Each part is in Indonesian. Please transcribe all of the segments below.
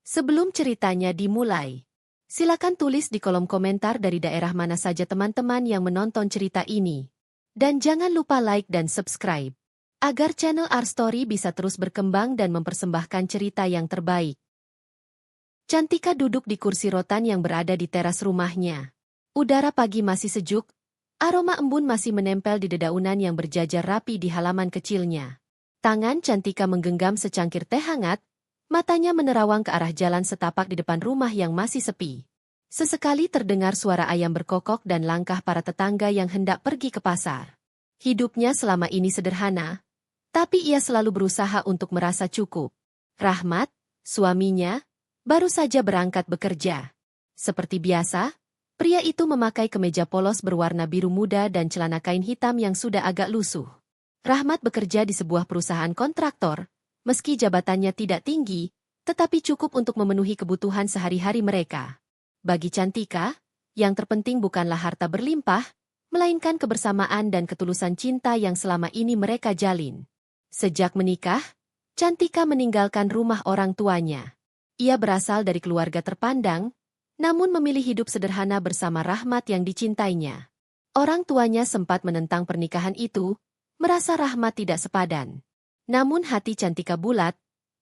Sebelum ceritanya dimulai, silakan tulis di kolom komentar dari daerah mana saja teman-teman yang menonton cerita ini. Dan jangan lupa like dan subscribe, agar channel Arstory bisa terus berkembang dan mempersembahkan cerita yang terbaik. Cantika duduk di kursi rotan yang berada di teras rumahnya. Udara pagi masih sejuk, aroma embun masih menempel di dedaunan yang berjajar rapi di halaman kecilnya. Tangan Cantika menggenggam secangkir teh hangat, matanya menerawang ke arah jalan setapak di depan rumah yang masih sepi. Sesekali terdengar suara ayam berkokok dan langkah para tetangga yang hendak pergi ke pasar. Hidupnya selama ini sederhana, tapi ia selalu berusaha untuk merasa cukup. Rahmat, suaminya, baru saja berangkat bekerja. Seperti biasa, pria itu memakai kemeja polos berwarna biru muda dan celana kain hitam yang sudah agak lusuh. Rahmat bekerja di sebuah perusahaan kontraktor, meski jabatannya tidak tinggi, tetapi cukup untuk memenuhi kebutuhan sehari-hari mereka. Bagi Cantika, yang terpenting bukanlah harta berlimpah, melainkan kebersamaan dan ketulusan cinta yang selama ini mereka jalin. Sejak menikah, Cantika meninggalkan rumah orang tuanya. Ia berasal dari keluarga terpandang, namun memilih hidup sederhana bersama Rahmat yang dicintainya. Orang tuanya sempat menentang pernikahan itu, merasa Rahmat tidak sepadan. Namun hati Cantika bulat,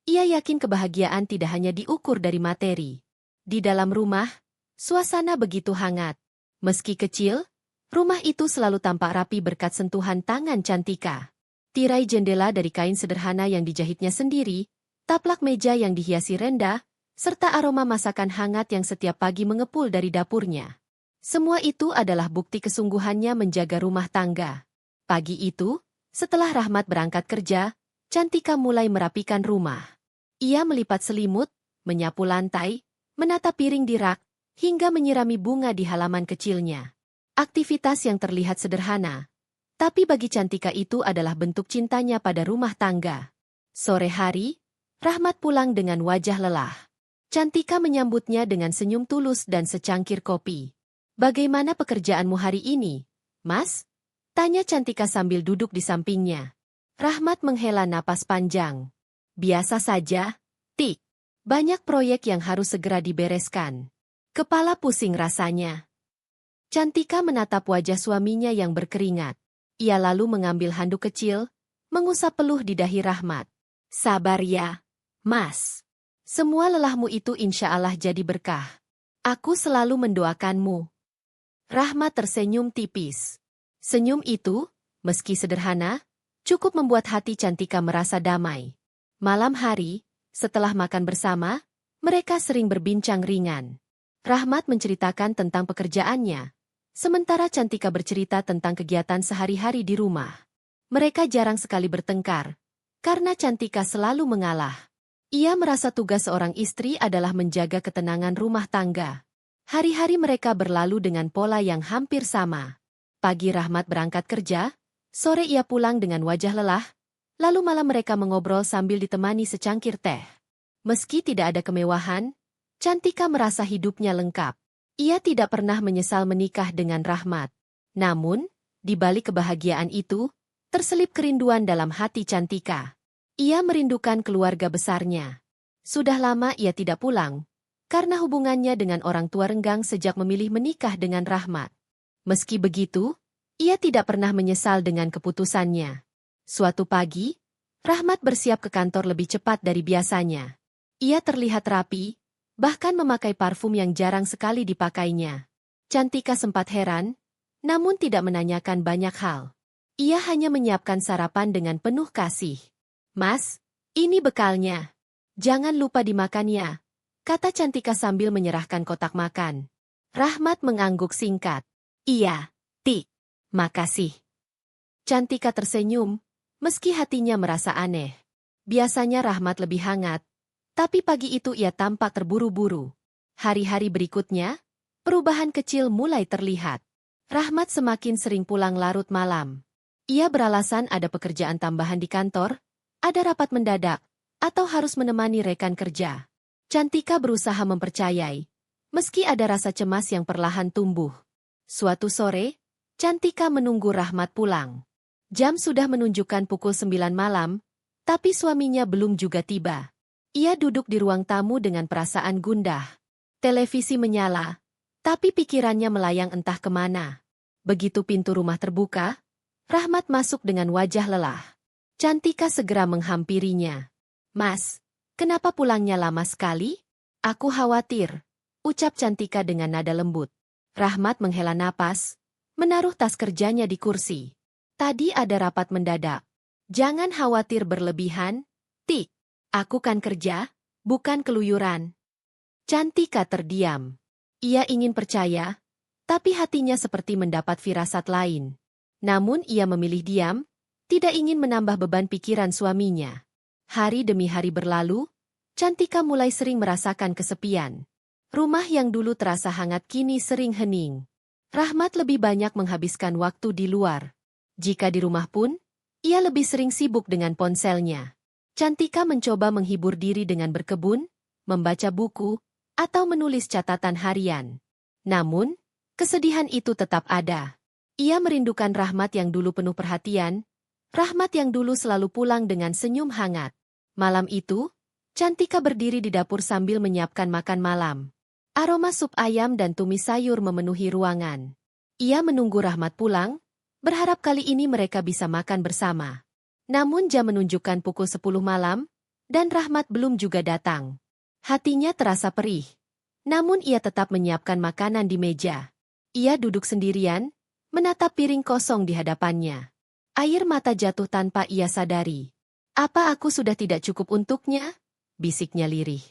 ia yakin kebahagiaan tidak hanya diukur dari materi. Di dalam rumah, suasana begitu hangat. Meski kecil, rumah itu selalu tampak rapi berkat sentuhan tangan Cantika. Tirai jendela dari kain sederhana yang dijahitnya sendiri, taplak meja yang dihiasi rendah, serta aroma masakan hangat yang setiap pagi mengepul dari dapurnya. Semua itu adalah bukti kesungguhannya menjaga rumah tangga. Pagi itu, setelah Rahmat berangkat kerja, Cantika mulai merapikan rumah. Ia melipat selimut, menyapu lantai, menata piring di rak, hingga menyirami bunga di halaman kecilnya. Aktivitas yang terlihat sederhana, tapi bagi Cantika itu adalah bentuk cintanya pada rumah tangga. Sore hari, Rahmat pulang dengan wajah lelah. Cantika menyambutnya dengan senyum tulus dan secangkir kopi. "Bagaimana pekerjaanmu hari ini, Mas?" tanya Cantika sambil duduk di sampingnya. Rahmat menghela napas panjang. "Biasa saja, Tik. Banyak proyek yang harus segera dibereskan. Kepala pusing rasanya." Cantika menatap wajah suaminya yang berkeringat. Ia lalu mengambil handuk kecil, mengusap peluh di dahi Rahmat. "Sabar ya, Mas. Semua lelahmu itu insya Allah jadi berkah. Aku selalu mendoakanmu." Rahmat tersenyum tipis. Senyum itu, meski sederhana, cukup membuat hati Cantika merasa damai. Malam hari, setelah makan bersama, mereka sering berbincang ringan. Rahmat menceritakan tentang pekerjaannya, sementara Cantika bercerita tentang kegiatan sehari-hari di rumah. Mereka jarang sekali bertengkar, karena Cantika selalu mengalah. Ia merasa tugas seorang istri adalah menjaga ketenangan rumah tangga. Hari-hari mereka berlalu dengan pola yang hampir sama. Pagi Rahmat berangkat kerja, sore ia pulang dengan wajah lelah, lalu malam mereka mengobrol sambil ditemani secangkir teh. Meski tidak ada kemewahan, Cantika merasa hidupnya lengkap. Ia tidak pernah menyesal menikah dengan Rahmat. Namun, di balik kebahagiaan itu, terselip kerinduan dalam hati Cantika. Ia merindukan keluarga besarnya. Sudah lama ia tidak pulang, karena hubungannya dengan orang tua renggang sejak memilih menikah dengan Rahmat. Meski begitu, ia tidak pernah menyesal dengan keputusannya. Suatu pagi, Rahmat bersiap ke kantor lebih cepat dari biasanya. Ia terlihat rapi, bahkan memakai parfum yang jarang sekali dipakainya. Cantika sempat heran, namun tidak menanyakan banyak hal. Ia hanya menyiapkan sarapan dengan penuh kasih. "Mas, ini bekalnya. Jangan lupa dimakannya," kata Cantika sambil menyerahkan kotak makan. Rahmat mengangguk singkat. "Iya, Tik. Makasih." Cantika tersenyum, meski hatinya merasa aneh. Biasanya Rahmat lebih hangat, tapi pagi itu ia tampak terburu-buru. Hari-hari berikutnya, perubahan kecil mulai terlihat. Rahmat semakin sering pulang larut malam. Ia beralasan ada pekerjaan tambahan di kantor, ada rapat mendadak, atau harus menemani rekan kerja. Cantika berusaha mempercayai, meski ada rasa cemas yang perlahan tumbuh. Suatu sore, Cantika menunggu Rahmat pulang. Jam sudah menunjukkan pukul 9 malam, tapi suaminya belum juga tiba. Ia duduk di ruang tamu dengan perasaan gundah. Televisi menyala, tapi pikirannya melayang entah kemana. Begitu pintu rumah terbuka, Rahmat masuk dengan wajah lelah. Cantika segera menghampirinya. "Mas, kenapa pulangnya lama sekali?" "Aku khawatir," ucap Cantika dengan nada lembut. Rahmat menghela napas, menaruh tas kerjanya di kursi. "Tadi ada rapat mendadak. Jangan khawatir berlebihan, Tik. Aku kan kerja, bukan keluyuran." Cantika terdiam. Ia ingin percaya, tapi hatinya seperti mendapat firasat lain. Namun ia memilih diam, tidak ingin menambah beban pikiran suaminya. Hari demi hari berlalu, Cantika mulai sering merasakan kesepian. Rumah yang dulu terasa hangat kini sering hening. Rahmat lebih banyak menghabiskan waktu di luar. Jika di rumah pun, ia lebih sering sibuk dengan ponselnya. Cantika mencoba menghibur diri dengan berkebun, membaca buku, atau menulis catatan harian. Namun, kesedihan itu tetap ada. Ia merindukan Rahmat yang dulu penuh perhatian, Rahmat yang dulu selalu pulang dengan senyum hangat. Malam itu, Cantika berdiri di dapur sambil menyiapkan makan malam. Aroma sup ayam dan tumis sayur memenuhi ruangan. Ia menunggu Rahmat pulang, berharap kali ini mereka bisa makan bersama. Namun jam menunjukkan pukul 10 malam, dan Rahmat belum juga datang. Hatinya terasa perih. Namun ia tetap menyiapkan makanan di meja. Ia duduk sendirian, menatap piring kosong di hadapannya. Air mata jatuh tanpa ia sadari. "Apa aku sudah tidak cukup untuknya?" bisiknya lirih.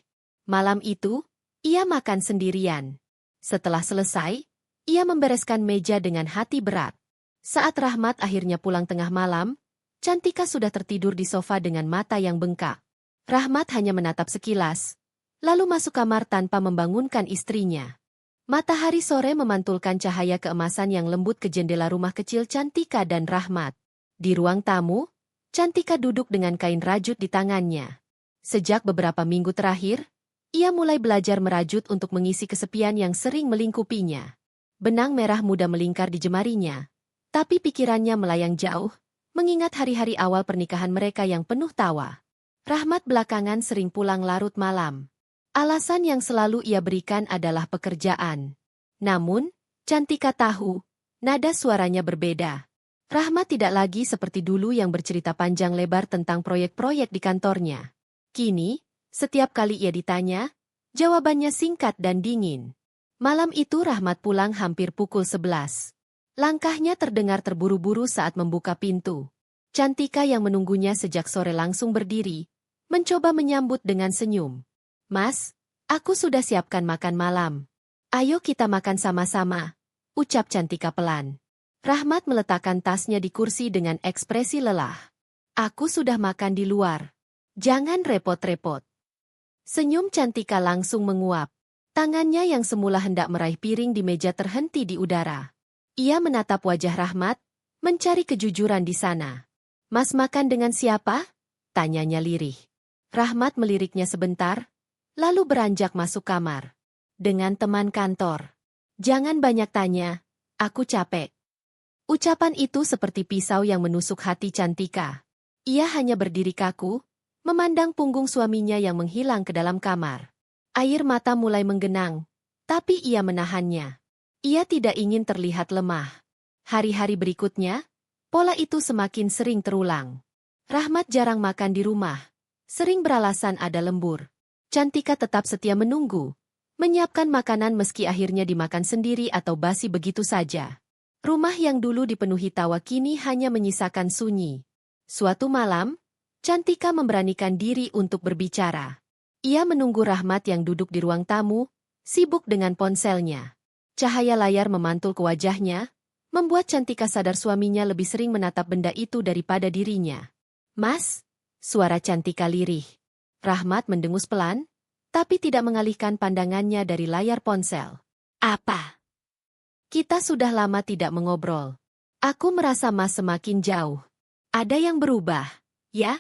Malam itu, ia makan sendirian. Setelah selesai, ia membereskan meja dengan hati berat. Saat Rahmat akhirnya pulang tengah malam, Cantika sudah tertidur di sofa dengan mata yang bengkak. Rahmat hanya menatap sekilas, lalu masuk kamar tanpa membangunkan istrinya. Matahari sore memantulkan cahaya keemasan yang lembut ke jendela rumah kecil Cantika dan Rahmat. Di ruang tamu, Cantika duduk dengan kain rajut di tangannya. Sejak beberapa minggu terakhir, ia mulai belajar merajut untuk mengisi kesepian yang sering melingkupinya. Benang merah muda melingkar di jemarinya, tapi pikirannya melayang jauh, mengingat hari-hari awal pernikahan mereka yang penuh tawa. Rahmat belakangan sering pulang larut malam. Alasan yang selalu ia berikan adalah pekerjaan. Namun, Cantika tahu, nada suaranya berbeda. Rahmat tidak lagi seperti dulu yang bercerita panjang lebar tentang proyek-proyek di kantornya. Kini, setiap kali ia ditanya, jawabannya singkat dan dingin. Malam itu Rahmat pulang hampir pukul 11. Langkahnya terdengar terburu-buru saat membuka pintu. Cantika yang menunggunya sejak sore langsung berdiri, mencoba menyambut dengan senyum. "Mas, aku sudah siapkan makan malam. Ayo kita makan sama-sama," ucap Cantika pelan. Rahmat meletakkan tasnya di kursi dengan ekspresi lelah. "Aku sudah makan di luar. Jangan repot-repot." Senyum Cantika langsung menguap. Tangannya yang semula hendak meraih piring di meja terhenti di udara. Ia menatap wajah Rahmat, mencari kejujuran di sana. "Mas makan dengan siapa?" tanyanya lirih. Rahmat meliriknya sebentar, lalu beranjak masuk kamar. "Dengan teman kantor. Jangan banyak tanya, aku capek." Ucapan itu seperti pisau yang menusuk hati Cantika. Ia hanya berdiri kaku, memandang punggung suaminya yang menghilang ke dalam kamar. Air mata mulai menggenang, tapi ia menahannya. Ia tidak ingin terlihat lemah. Hari-hari berikutnya, pola itu semakin sering terulang. Rahmat jarang makan di rumah, sering beralasan ada lembur. Cantika tetap setia menunggu, menyiapkan makanan meski akhirnya dimakan sendiri atau basi begitu saja. Rumah yang dulu dipenuhi tawa kini hanya menyisakan sunyi. Suatu malam, Cantika memberanikan diri untuk berbicara. Ia menunggu Rahmat yang duduk di ruang tamu, sibuk dengan ponselnya. Cahaya layar memantul ke wajahnya, membuat Cantika sadar suaminya lebih sering menatap benda itu daripada dirinya. "Mas," suara Cantika lirih. Rahmat mendengus pelan, tapi tidak mengalihkan pandangannya dari layar ponsel. "Apa?" "Kita sudah lama tidak mengobrol. Aku merasa Mas semakin jauh. Ada yang berubah, ya?"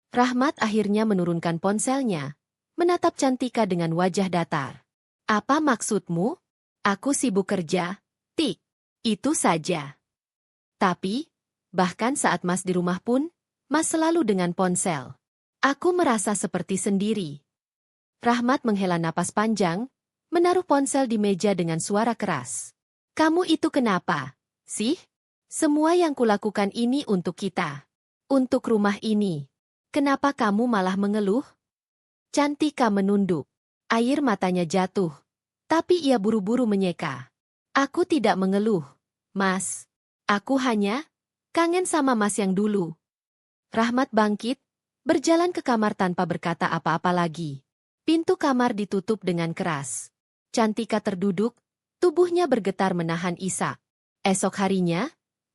Rahmat akhirnya menurunkan ponselnya, menatap Cantika dengan wajah datar. "Apa maksudmu?" "Aku sibuk kerja, Tik. Itu saja. Tapi, bahkan saat Mas di rumah pun, Mas selalu dengan ponsel. Aku merasa seperti sendiri. Rahmat menghela napas panjang, menaruh ponsel di meja dengan suara keras. Kamu itu kenapa, sih? Semua yang kulakukan ini untuk kita. Untuk rumah ini. Kenapa kamu malah mengeluh? Cantika menunduk. Air matanya jatuh. Tapi ia buru-buru menyeka. Aku tidak mengeluh, Mas. Aku hanya kangen sama Mas yang dulu. Rahmat bangkit, berjalan ke kamar tanpa berkata apa-apa lagi. Pintu kamar ditutup dengan keras. Cantika terduduk, tubuhnya bergetar menahan isak. Esok harinya,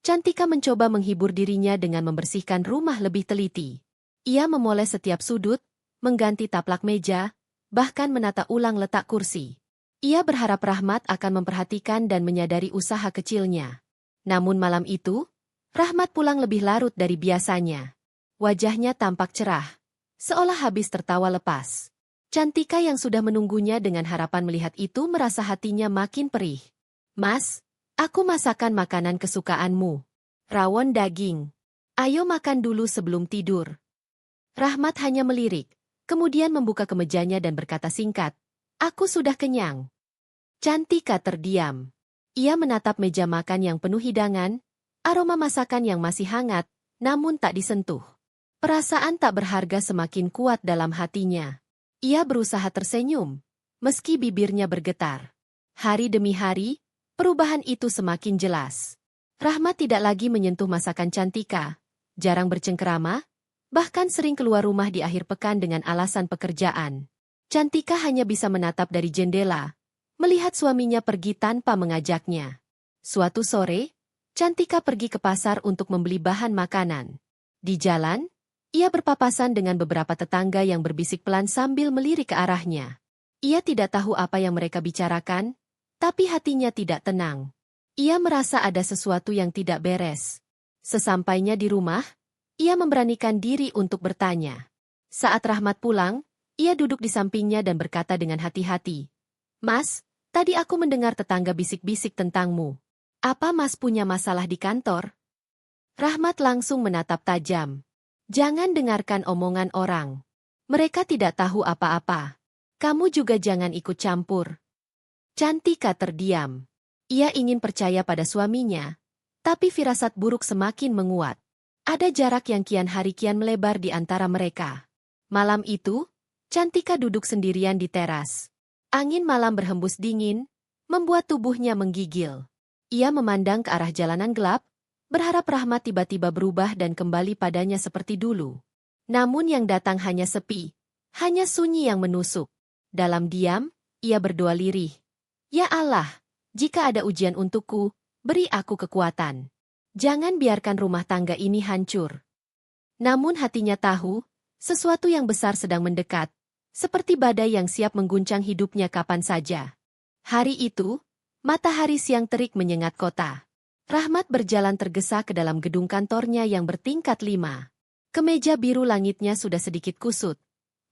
Cantika mencoba menghibur dirinya dengan membersihkan rumah lebih teliti. Ia memoles setiap sudut, mengganti taplak meja, bahkan menata ulang letak kursi. Ia berharap Rahmat akan memperhatikan dan menyadari usaha kecilnya. Namun malam itu, Rahmat pulang lebih larut dari biasanya. Wajahnya tampak cerah, seolah habis tertawa lepas. Cantika yang sudah menunggunya dengan harapan melihat itu merasa hatinya makin perih. Mas, aku masakan makanan kesukaanmu. Rawon daging. Ayo makan dulu sebelum tidur. Rahmat hanya melirik, kemudian membuka kemejanya dan berkata singkat, aku sudah kenyang. Cantika terdiam. Ia menatap meja makan yang penuh hidangan, aroma masakan yang masih hangat, namun tak disentuh. Perasaan tak berharga semakin kuat dalam hatinya. Ia berusaha tersenyum, meski bibirnya bergetar. Hari demi hari, perubahan itu semakin jelas. Rahmat tidak lagi menyentuh masakan Cantika, jarang bercengkerama, bahkan sering keluar rumah di akhir pekan dengan alasan pekerjaan. Cantika hanya bisa menatap dari jendela, melihat suaminya pergi tanpa mengajaknya. Suatu sore, Cantika pergi ke pasar untuk membeli bahan makanan. Di jalan, ia berpapasan dengan beberapa tetangga yang berbisik pelan sambil melirik ke arahnya. Ia tidak tahu apa yang mereka bicarakan, tapi hatinya tidak tenang. Ia merasa ada sesuatu yang tidak beres. Sesampainya di rumah, ia memberanikan diri untuk bertanya. Saat Rahmat pulang, ia duduk di sampingnya dan berkata dengan hati-hati. Mas, tadi aku mendengar tetangga bisik-bisik tentangmu. Apa Mas punya masalah di kantor? Rahmat langsung menatap tajam. Jangan dengarkan omongan orang. Mereka tidak tahu apa-apa. Kamu juga jangan ikut campur. Cantika terdiam. Ia ingin percaya pada suaminya, tapi firasat buruk semakin menguat. Ada jarak yang kian hari kian melebar di antara mereka. Malam itu, Cantika duduk sendirian di teras. Angin malam berhembus dingin, membuat tubuhnya menggigil. Ia memandang ke arah jalanan gelap, berharap Rahmat tiba-tiba berubah dan kembali padanya seperti dulu. Namun yang datang hanya sepi, hanya sunyi yang menusuk. Dalam diam, ia berdoa lirih. Ya Allah, jika ada ujian untukku, beri aku kekuatan. Jangan biarkan rumah tangga ini hancur. Namun hatinya tahu, sesuatu yang besar sedang mendekat, seperti badai yang siap mengguncang hidupnya kapan saja. Hari itu, matahari siang terik menyengat kota. Rahmat berjalan tergesa ke dalam gedung kantornya yang bertingkat 5. Kemeja biru langitnya sudah sedikit kusut.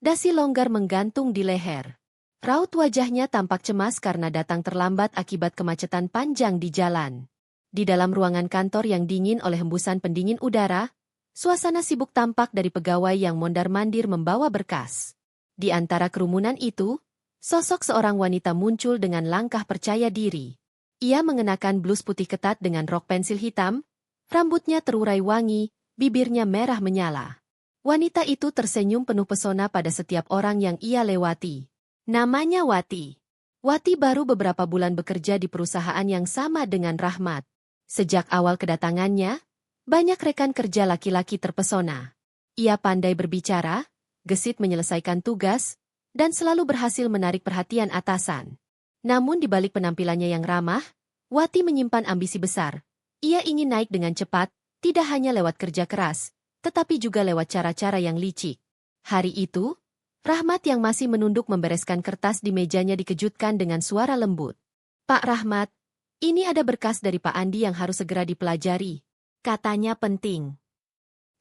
Dasi longgar menggantung di leher. Raut wajahnya tampak cemas karena datang terlambat akibat kemacetan panjang di jalan. Di dalam ruangan kantor yang dingin oleh hembusan pendingin udara, suasana sibuk tampak dari pegawai yang mondar-mandir membawa berkas. Di antara kerumunan itu, sosok seorang wanita muncul dengan langkah percaya diri. Ia mengenakan blus putih ketat dengan rok pensil hitam, rambutnya terurai wangi, bibirnya merah menyala. Wanita itu tersenyum penuh pesona pada setiap orang yang ia lewati. Namanya Wati. Wati baru beberapa bulan bekerja di perusahaan yang sama dengan Rahmat. Sejak awal kedatangannya, banyak rekan kerja laki-laki terpesona. Ia pandai berbicara, gesit menyelesaikan tugas, dan selalu berhasil menarik perhatian atasan. Namun di balik penampilannya yang ramah, Wati menyimpan ambisi besar. Ia ingin naik dengan cepat, tidak hanya lewat kerja keras, tetapi juga lewat cara-cara yang licik. Hari itu, Rahmat yang masih menunduk membereskan kertas di mejanya dikejutkan dengan suara lembut. Pak Rahmat, ini ada berkas dari Pak Andi yang harus segera dipelajari. Katanya penting.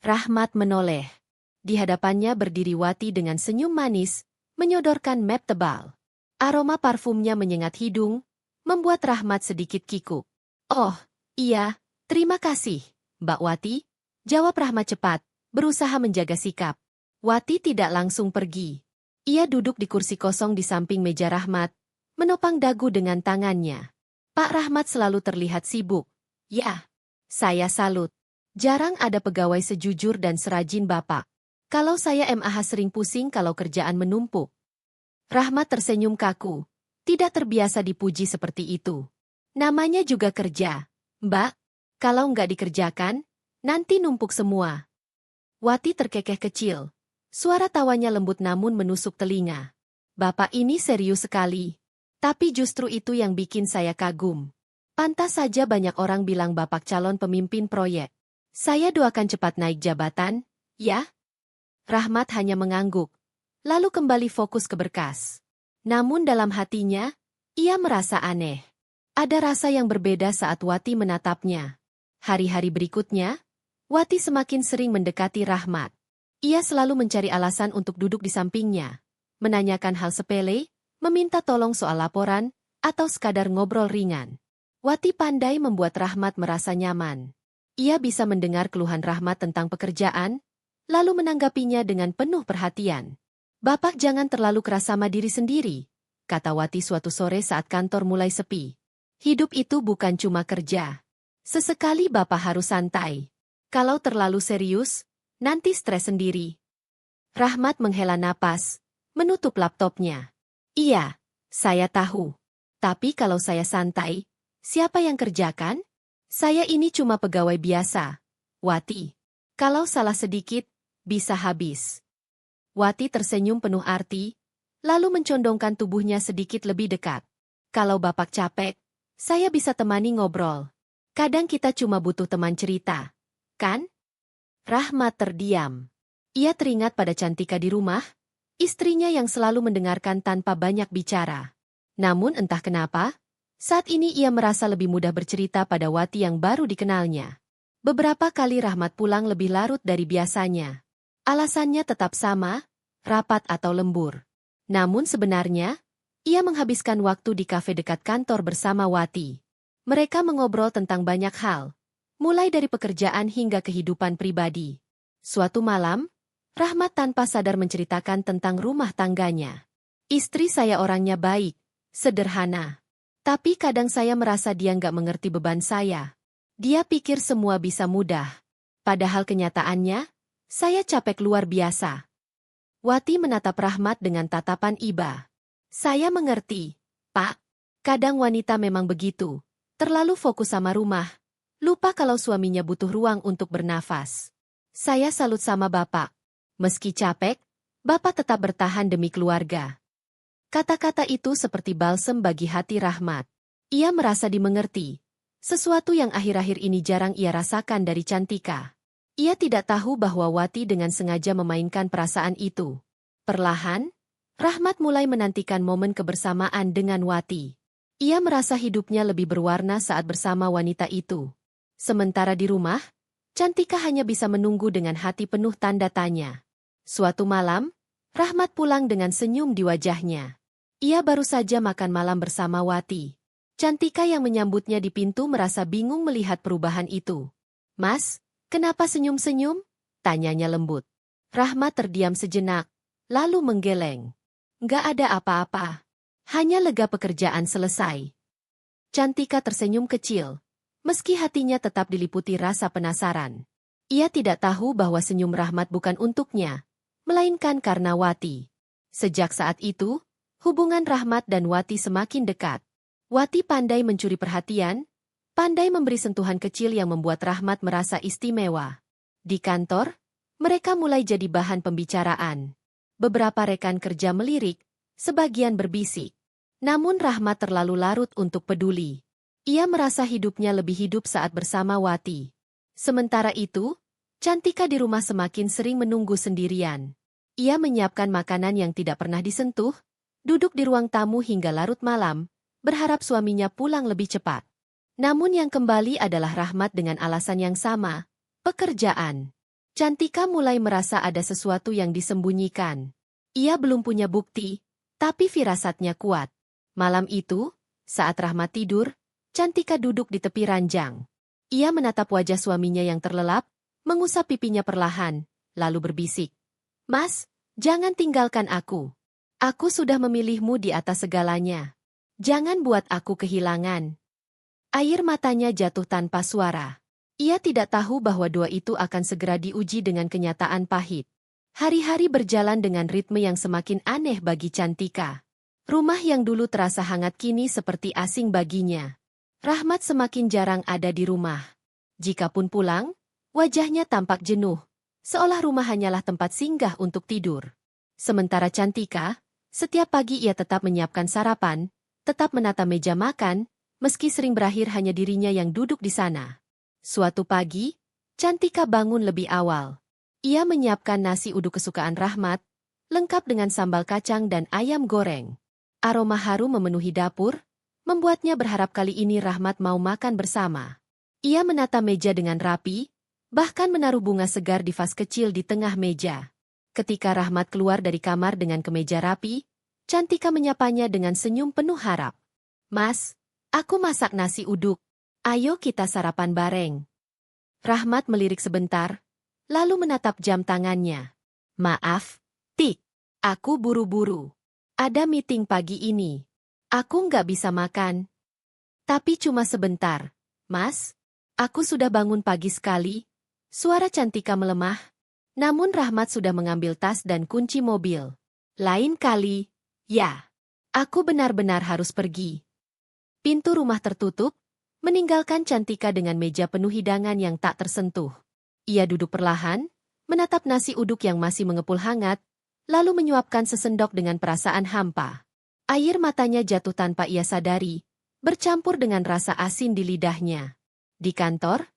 Rahmat menoleh. Di hadapannya berdiri Wati dengan senyum manis, menyodorkan map tebal. Aroma parfumnya menyengat hidung, membuat Rahmat sedikit kikuk. Oh, iya, terima kasih, Mbak Wati, jawab Rahmat cepat, berusaha menjaga sikap. Wati tidak langsung pergi. Ia duduk di kursi kosong di samping meja Rahmat, menopang dagu dengan tangannya. Pak Rahmat selalu terlihat sibuk. Ya, saya salut. Jarang ada pegawai sejujur dan serajin Bapak. Kalau saya MAH sering pusing kalau kerjaan menumpuk. Rahmat tersenyum kaku. Tidak terbiasa dipuji seperti itu. Namanya juga kerja. Mbak, kalau nggak dikerjakan, nanti numpuk semua. Wati terkekeh kecil. Suara tawanya lembut namun menusuk telinga. Bapak ini serius sekali. Tapi justru itu yang bikin saya kagum. Pantas saja banyak orang bilang Bapak calon pemimpin proyek. Saya doakan cepat naik jabatan, ya? Rahmat hanya mengangguk. Lalu kembali fokus ke berkas. Namun dalam hatinya, ia merasa aneh. Ada rasa yang berbeda saat Wati menatapnya. Hari-hari berikutnya, Wati semakin sering mendekati Rahmat. Ia selalu mencari alasan untuk duduk di sampingnya, menanyakan hal sepele, meminta tolong soal laporan, atau sekadar ngobrol ringan. Wati pandai membuat Rahmat merasa nyaman. Ia bisa mendengar keluhan Rahmat tentang pekerjaan, lalu menanggapinya dengan penuh perhatian. Bapak jangan terlalu keras sama diri sendiri, kata Wati suatu sore saat kantor mulai sepi. Hidup itu bukan cuma kerja. Sesekali Bapak harus santai. Kalau terlalu serius, nanti stres sendiri. Rahmat menghela napas, menutup laptopnya. Iya, saya tahu. Tapi kalau saya santai, siapa yang kerjakan? Saya ini cuma pegawai biasa. Wati, kalau salah sedikit, bisa habis. Wati tersenyum penuh arti, lalu mencondongkan tubuhnya sedikit lebih dekat. Kalau Bapak capek, saya bisa temani ngobrol. Kadang kita cuma butuh teman cerita, kan? Rahmat terdiam. Ia teringat pada Cantika di rumah, istrinya yang selalu mendengarkan tanpa banyak bicara. Namun entah kenapa, saat ini ia merasa lebih mudah bercerita pada Wati yang baru dikenalnya. Beberapa kali Rahmat pulang lebih larut dari biasanya. Alasannya tetap sama, rapat atau lembur. Namun sebenarnya, ia menghabiskan waktu di kafe dekat kantor bersama Wati. Mereka mengobrol tentang banyak hal, mulai dari pekerjaan hingga kehidupan pribadi. Suatu malam, Rahmat tanpa sadar menceritakan tentang rumah tangganya. Istri saya orangnya baik, sederhana. Tapi kadang saya merasa dia nggak mengerti beban saya. Dia pikir semua bisa mudah. Padahal kenyataannya, saya capek luar biasa. Wati menatap Rahmat dengan tatapan iba. Saya mengerti, Pak. Kadang wanita memang begitu. Terlalu fokus sama rumah. Lupa kalau suaminya butuh ruang untuk bernafas. Saya salut sama Bapak. Meski capek, Bapak tetap bertahan demi keluarga. Kata-kata itu seperti balsem bagi hati Rahmat. Ia merasa dimengerti. Sesuatu yang akhir-akhir ini jarang ia rasakan dari Cantika. Ia tidak tahu bahwa Wati dengan sengaja memainkan perasaan itu. Perlahan, Rahmat mulai menantikan momen kebersamaan dengan Wati. Ia merasa hidupnya lebih berwarna saat bersama wanita itu. Sementara di rumah, Cantika hanya bisa menunggu dengan hati penuh tanda tanya. Suatu malam, Rahmat pulang dengan senyum di wajahnya. Ia baru saja makan malam bersama Wati. Cantika yang menyambutnya di pintu merasa bingung melihat perubahan itu. Mas, kenapa senyum-senyum? Tanyanya lembut. Rahmat terdiam sejenak, lalu menggeleng. Nggak ada apa-apa. Hanya lega pekerjaan selesai. Cantika tersenyum kecil, meski hatinya tetap diliputi rasa penasaran. Ia tidak tahu bahwa senyum Rahmat bukan untuknya, melainkan karena Wati. Sejak saat itu, hubungan Rahmat dan Wati semakin dekat. Wati pandai mencuri perhatian, pandai memberi sentuhan kecil yang membuat Rahmat merasa istimewa. Di kantor, mereka mulai jadi bahan pembicaraan. Beberapa rekan kerja melirik, sebagian berbisik. Namun Rahmat terlalu larut untuk peduli. Ia merasa hidupnya lebih hidup saat bersama Wati. Sementara itu, Cantika di rumah semakin sering menunggu sendirian. Ia menyiapkan makanan yang tidak pernah disentuh, duduk di ruang tamu hingga larut malam, berharap suaminya pulang lebih cepat. Namun yang kembali adalah Rahmat dengan alasan yang sama, pekerjaan. Cantika mulai merasa ada sesuatu yang disembunyikan. Ia belum punya bukti, tapi firasatnya kuat. Malam itu, saat Rahmat tidur, Cantika duduk di tepi ranjang. Ia menatap wajah suaminya yang terlelap, mengusap pipinya perlahan, lalu berbisik. Mas, jangan tinggalkan aku. Aku sudah memilihmu di atas segalanya. Jangan buat aku kehilangan. Air matanya jatuh tanpa suara. Ia tidak tahu bahwa doa itu akan segera diuji dengan kenyataan pahit. Hari-hari berjalan dengan ritme yang semakin aneh bagi Cantika. Rumah yang dulu terasa hangat kini seperti asing baginya. Rahmat semakin jarang ada di rumah. Jikapun pulang, wajahnya tampak jenuh, seolah rumah hanyalah tempat singgah untuk tidur. Sementara Cantika, setiap pagi ia tetap menyiapkan sarapan, tetap menata meja makan, meski sering berakhir hanya dirinya yang duduk di sana. Suatu pagi, Cantika bangun lebih awal. Ia menyiapkan nasi uduk kesukaan Rahmat, lengkap dengan sambal kacang dan ayam goreng. Aroma harum memenuhi dapur, membuatnya berharap kali ini Rahmat mau makan bersama. Ia menata meja dengan rapi, bahkan menaruh bunga segar di vas kecil di tengah meja. Ketika Rahmat keluar dari kamar dengan kemeja rapi, Cantika menyapanya dengan senyum penuh harap. Mas, aku masak nasi uduk. Ayo kita sarapan bareng. Rahmat melirik sebentar, lalu menatap jam tangannya. Maaf, Tik. Aku buru-buru. Ada meeting pagi ini. Aku nggak bisa makan. Tapi cuma sebentar. Mas, aku sudah bangun pagi sekali. Suara Cantika melemah. Namun Rahmat sudah mengambil tas dan kunci mobil. Lain kali, ya. Aku benar-benar harus pergi. Pintu rumah tertutup, meninggalkan Cantika dengan meja penuh hidangan yang tak tersentuh. Ia duduk perlahan, menatap nasi uduk yang masih mengepul hangat, lalu menyuapkan sesendok dengan perasaan hampa. Air matanya jatuh tanpa ia sadari, bercampur dengan rasa asin di lidahnya. Di kantor,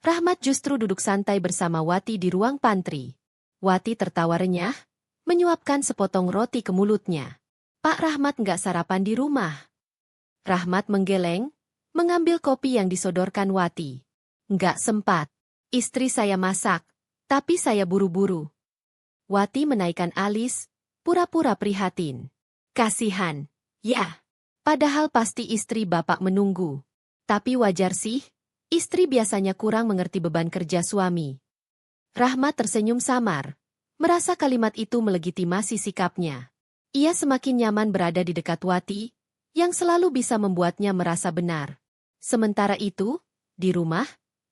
Rahmat justru duduk santai bersama Wati di ruang pantry. Wati tertawa renyah, menyuapkan sepotong roti ke mulutnya. Pak Rahmat nggak sarapan di rumah. Rahmat menggeleng, mengambil kopi yang disodorkan Wati. Nggak sempat. Istri saya masak, tapi saya buru-buru. Wati menaikkan alis, pura-pura prihatin. Kasihan, ya. Padahal pasti istri bapak menunggu. Tapi wajar sih, istri biasanya kurang mengerti beban kerja suami. Rahmat tersenyum samar, merasa kalimat itu melegitimasi sikapnya. Ia semakin nyaman berada di dekat Wati, yang selalu bisa membuatnya merasa benar. Sementara itu, di rumah,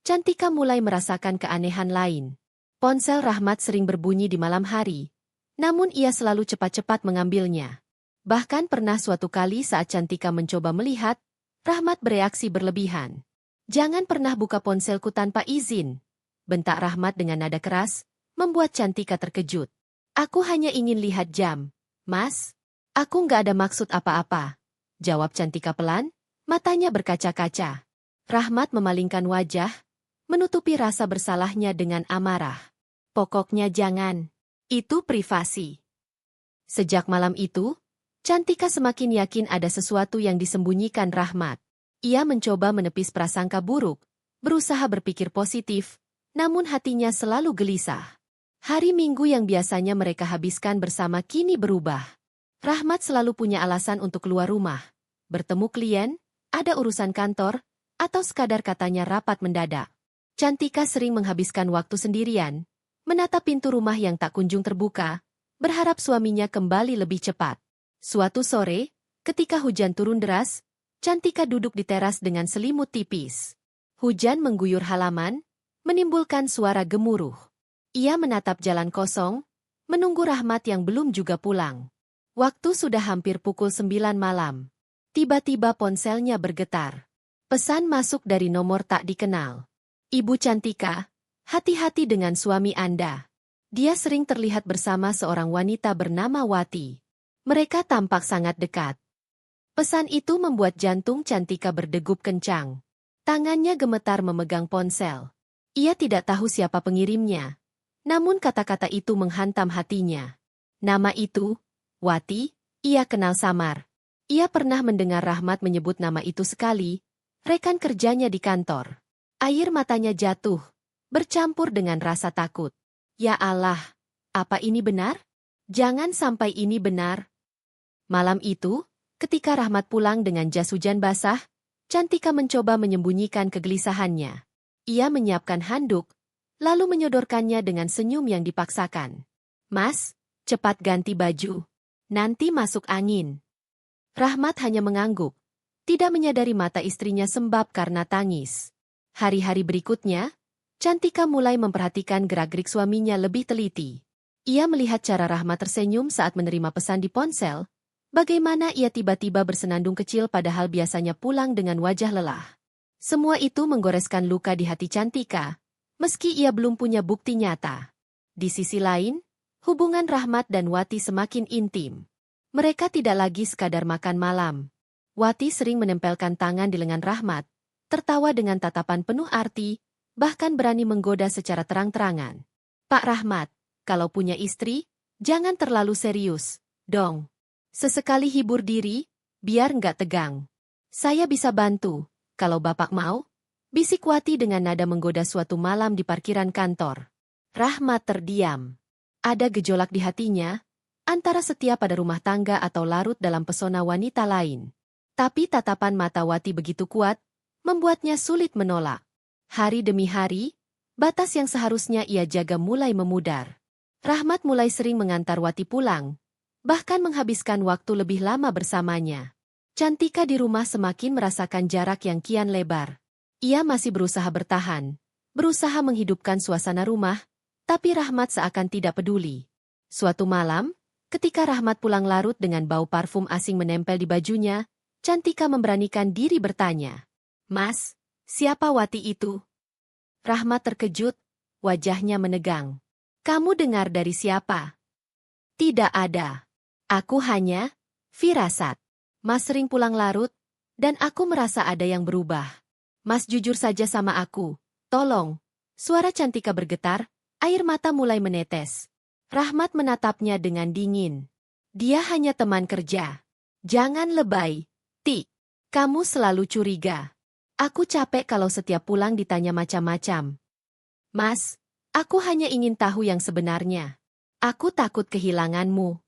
Cantika mulai merasakan keanehan lain. Ponsel Rahmat sering berbunyi di malam hari, namun ia selalu cepat-cepat mengambilnya. Bahkan pernah suatu kali saat Cantika mencoba melihat, Rahmat bereaksi berlebihan. Jangan pernah buka ponselku tanpa izin, bentak Rahmat dengan nada keras, membuat Cantika terkejut. Aku hanya ingin lihat jam, Mas. Aku nggak ada maksud apa-apa, jawab Cantika pelan, matanya berkaca-kaca. Rahmat memalingkan wajah, menutupi rasa bersalahnya dengan amarah. Pokoknya jangan. Itu privasi. Sejak malam itu, Cantika semakin yakin ada sesuatu yang disembunyikan Rahmat. Ia mencoba menepis prasangka buruk, berusaha berpikir positif, namun hatinya selalu gelisah. Hari Minggu yang biasanya mereka habiskan bersama kini berubah. Rahmat selalu punya alasan untuk keluar rumah, bertemu klien, ada urusan kantor, atau sekadar katanya rapat mendadak. Cantika sering menghabiskan waktu sendirian, menatap pintu rumah yang tak kunjung terbuka, berharap suaminya kembali lebih cepat. Suatu sore, ketika hujan turun deras, Cantika duduk di teras dengan selimut tipis. Hujan mengguyur halaman, menimbulkan suara gemuruh. Ia menatap jalan kosong, menunggu Rahmat yang belum juga pulang. Waktu sudah hampir pukul 9 malam. Tiba-tiba ponselnya bergetar. Pesan masuk dari nomor tak dikenal. Ibu Cantika, hati-hati dengan suami Anda. Dia sering terlihat bersama seorang wanita bernama Wati. Mereka tampak sangat dekat. Pesan itu membuat jantung Cantika berdegup kencang. Tangannya gemetar memegang ponsel. Ia tidak tahu siapa pengirimnya. Namun kata-kata itu menghantam hatinya. Nama itu, Wati, ia kenal samar. Ia pernah mendengar Rahmat menyebut nama itu sekali, rekan kerjanya di kantor. Air matanya jatuh, bercampur dengan rasa takut. Ya Allah, apa ini benar? Jangan sampai ini benar. Malam itu, ketika Rahmat pulang dengan jas hujan basah, Cantika mencoba menyembunyikan kegelisahannya. Ia menyiapkan handuk, lalu menyodorkannya dengan senyum yang dipaksakan. Mas, cepat ganti baju. Nanti masuk angin. Rahmat hanya mengangguk, tidak menyadari mata istrinya sembab karena tangis. Hari-hari berikutnya, Cantika mulai memperhatikan gerak-gerik suaminya lebih teliti. Ia melihat cara Rahmat tersenyum saat menerima pesan di ponsel, bagaimana ia tiba-tiba bersenandung kecil padahal biasanya pulang dengan wajah lelah. Semua itu menggoreskan luka di hati Cantika, meski ia belum punya bukti nyata. Di sisi lain, hubungan Rahmat dan Wati semakin intim. Mereka tidak lagi sekadar makan malam. Wati sering menempelkan tangan di lengan Rahmat, tertawa dengan tatapan penuh arti, bahkan berani menggoda secara terang-terangan. Pak Rahmat, kalau punya istri, jangan terlalu serius, dong. Sesekali hibur diri, biar nggak tegang. Saya bisa bantu, kalau Bapak mau, bisik Wati dengan nada menggoda suatu malam di parkiran kantor. Rahmat terdiam. Ada gejolak di hatinya, antara setia pada rumah tangga atau larut dalam pesona wanita lain. Tapi tatapan mata Wati begitu kuat, membuatnya sulit menolak. Hari demi hari, batas yang seharusnya ia jaga mulai memudar. Rahmat mulai sering mengantar Wati pulang, bahkan menghabiskan waktu lebih lama bersamanya. Cantika di rumah semakin merasakan jarak yang kian lebar. Ia masih berusaha bertahan, berusaha menghidupkan suasana rumah, tapi Rahmat seakan tidak peduli. Suatu malam, ketika Rahmat pulang larut dengan bau parfum asing menempel di bajunya, Cantika memberanikan diri bertanya, "Mas, siapa Wati itu?" Rahmat terkejut, wajahnya menegang. "Kamu dengar dari siapa?" "Tidak ada. Aku hanya firasat. Mas sering pulang larut, dan aku merasa ada yang berubah. Mas jujur saja sama aku, tolong." Suara Cantika bergetar, air mata mulai menetes. Rahmat menatapnya dengan dingin. "Dia hanya teman kerja. Jangan lebay, Ti. Kamu selalu curiga. Aku capek kalau setiap pulang ditanya macam-macam. Mas, aku hanya ingin tahu yang sebenarnya. Aku takut kehilanganmu."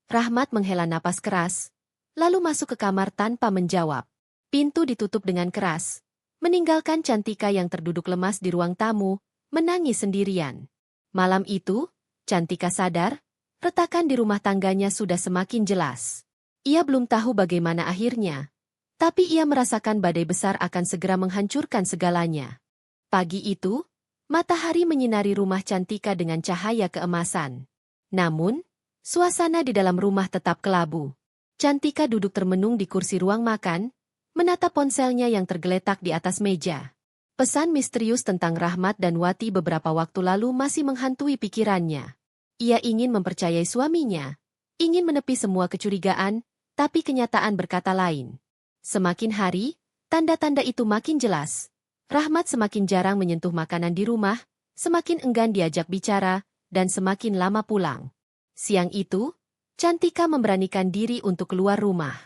Rahmat menghela napas keras, lalu masuk ke kamar tanpa menjawab. Pintu ditutup dengan keras, meninggalkan Cantika yang terduduk lemas di ruang tamu, menangis sendirian. Malam itu, Cantika sadar, retakan di rumah tangganya sudah semakin jelas. Ia belum tahu bagaimana akhirnya, tapi ia merasakan badai besar akan segera menghancurkan segalanya. Pagi itu, matahari menyinari rumah Cantika dengan cahaya keemasan. Namun, suasana di dalam rumah tetap kelabu. Cantika duduk termenung di kursi ruang makan, menatap ponselnya yang tergeletak di atas meja. Pesan misterius tentang Rahmat dan Wati beberapa waktu lalu masih menghantui pikirannya. Ia ingin mempercayai suaminya, ingin menepi semua kecurigaan, tapi kenyataan berkata lain. Semakin hari, tanda-tanda itu makin jelas. Rahmat semakin jarang menyentuh makanan di rumah, semakin enggan diajak bicara, dan semakin lama pulang. Siang itu, Cantika memberanikan diri untuk keluar rumah.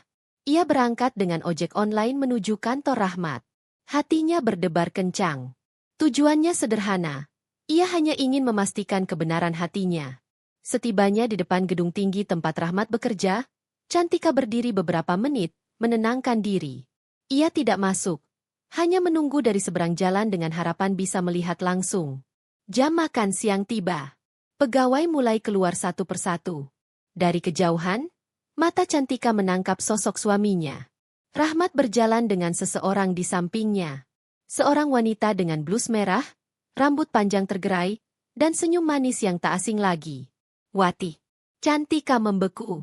Ia berangkat dengan ojek online menuju kantor Rahmat. Hatinya berdebar kencang. Tujuannya sederhana. Ia hanya ingin memastikan kebenaran hatinya. Setibanya di depan gedung tinggi tempat Rahmat bekerja, Cantika berdiri beberapa menit, menenangkan diri. Ia tidak masuk, hanya menunggu dari seberang jalan dengan harapan bisa melihat langsung. Jam makan siang tiba. Pegawai mulai keluar satu persatu. Dari kejauhan, mata Cantika menangkap sosok suaminya. Rahmat berjalan dengan seseorang di sampingnya. Seorang wanita dengan blus merah, rambut panjang tergerai, dan senyum manis yang tak asing lagi. Wati. Cantika membeku.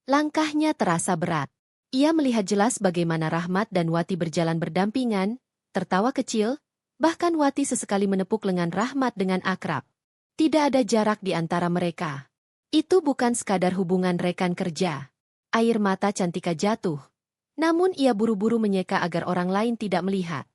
Langkahnya terasa berat. Ia melihat jelas bagaimana Rahmat dan Wati berjalan berdampingan, tertawa kecil, bahkan Wati sesekali menepuk lengan Rahmat dengan akrab. Tidak ada jarak di antara mereka. Itu bukan sekadar hubungan rekan kerja. Air mata Cantika jatuh. Namun ia buru-buru menyeka agar orang lain tidak melihat.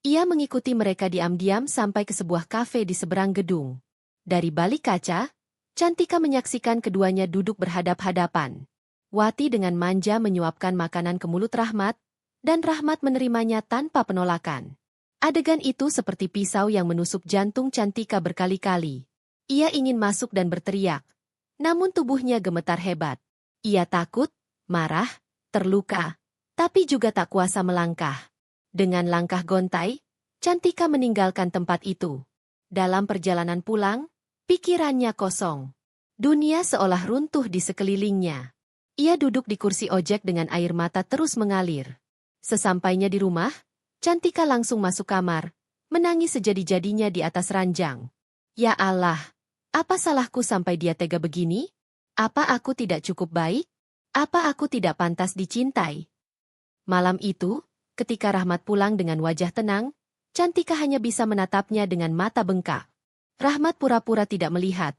Ia mengikuti mereka diam-diam sampai ke sebuah kafe di seberang gedung. Dari balik kaca, Cantika menyaksikan keduanya duduk berhadap-hadapan. Wati dengan manja menyuapkan makanan ke mulut Rahmat, dan Rahmat menerimanya tanpa penolakan. Adegan itu seperti pisau yang menusuk jantung Cantika berkali-kali. Ia ingin masuk dan berteriak, namun tubuhnya gemetar hebat. Ia takut, marah, terluka, tapi juga tak kuasa melangkah. Dengan langkah gontai, Cantika meninggalkan tempat itu. Dalam perjalanan pulang, pikirannya kosong. Dunia seolah runtuh di sekelilingnya. Ia duduk di kursi ojek dengan air mata terus mengalir. Sesampainya di rumah, Cantika langsung masuk kamar, menangis sejadi-jadinya di atas ranjang. Ya Allah, apa salahku sampai dia tega begini? Apa aku tidak cukup baik? Apa aku tidak pantas dicintai? Malam itu, ketika Rahmat pulang dengan wajah tenang, Cantika hanya bisa menatapnya dengan mata bengkak. Rahmat pura-pura tidak melihat,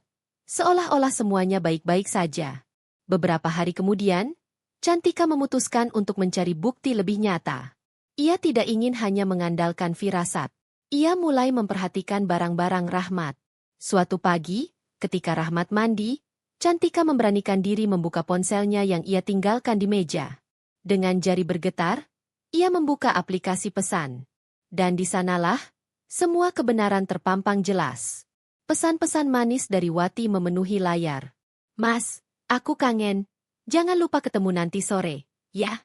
seolah-olah semuanya baik-baik saja. Beberapa hari kemudian, Cantika memutuskan untuk mencari bukti lebih nyata. Ia tidak ingin hanya mengandalkan firasat. Ia mulai memperhatikan barang-barang Rahmat. Suatu pagi, ketika Rahmat mandi, Cantika memberanikan diri membuka ponselnya yang ia tinggalkan di meja. Dengan jari bergetar, ia membuka aplikasi pesan. Dan di sanalah, semua kebenaran terpampang jelas. Pesan-pesan manis dari Wati memenuhi layar. Mas, aku kangen. Jangan lupa ketemu nanti sore, ya?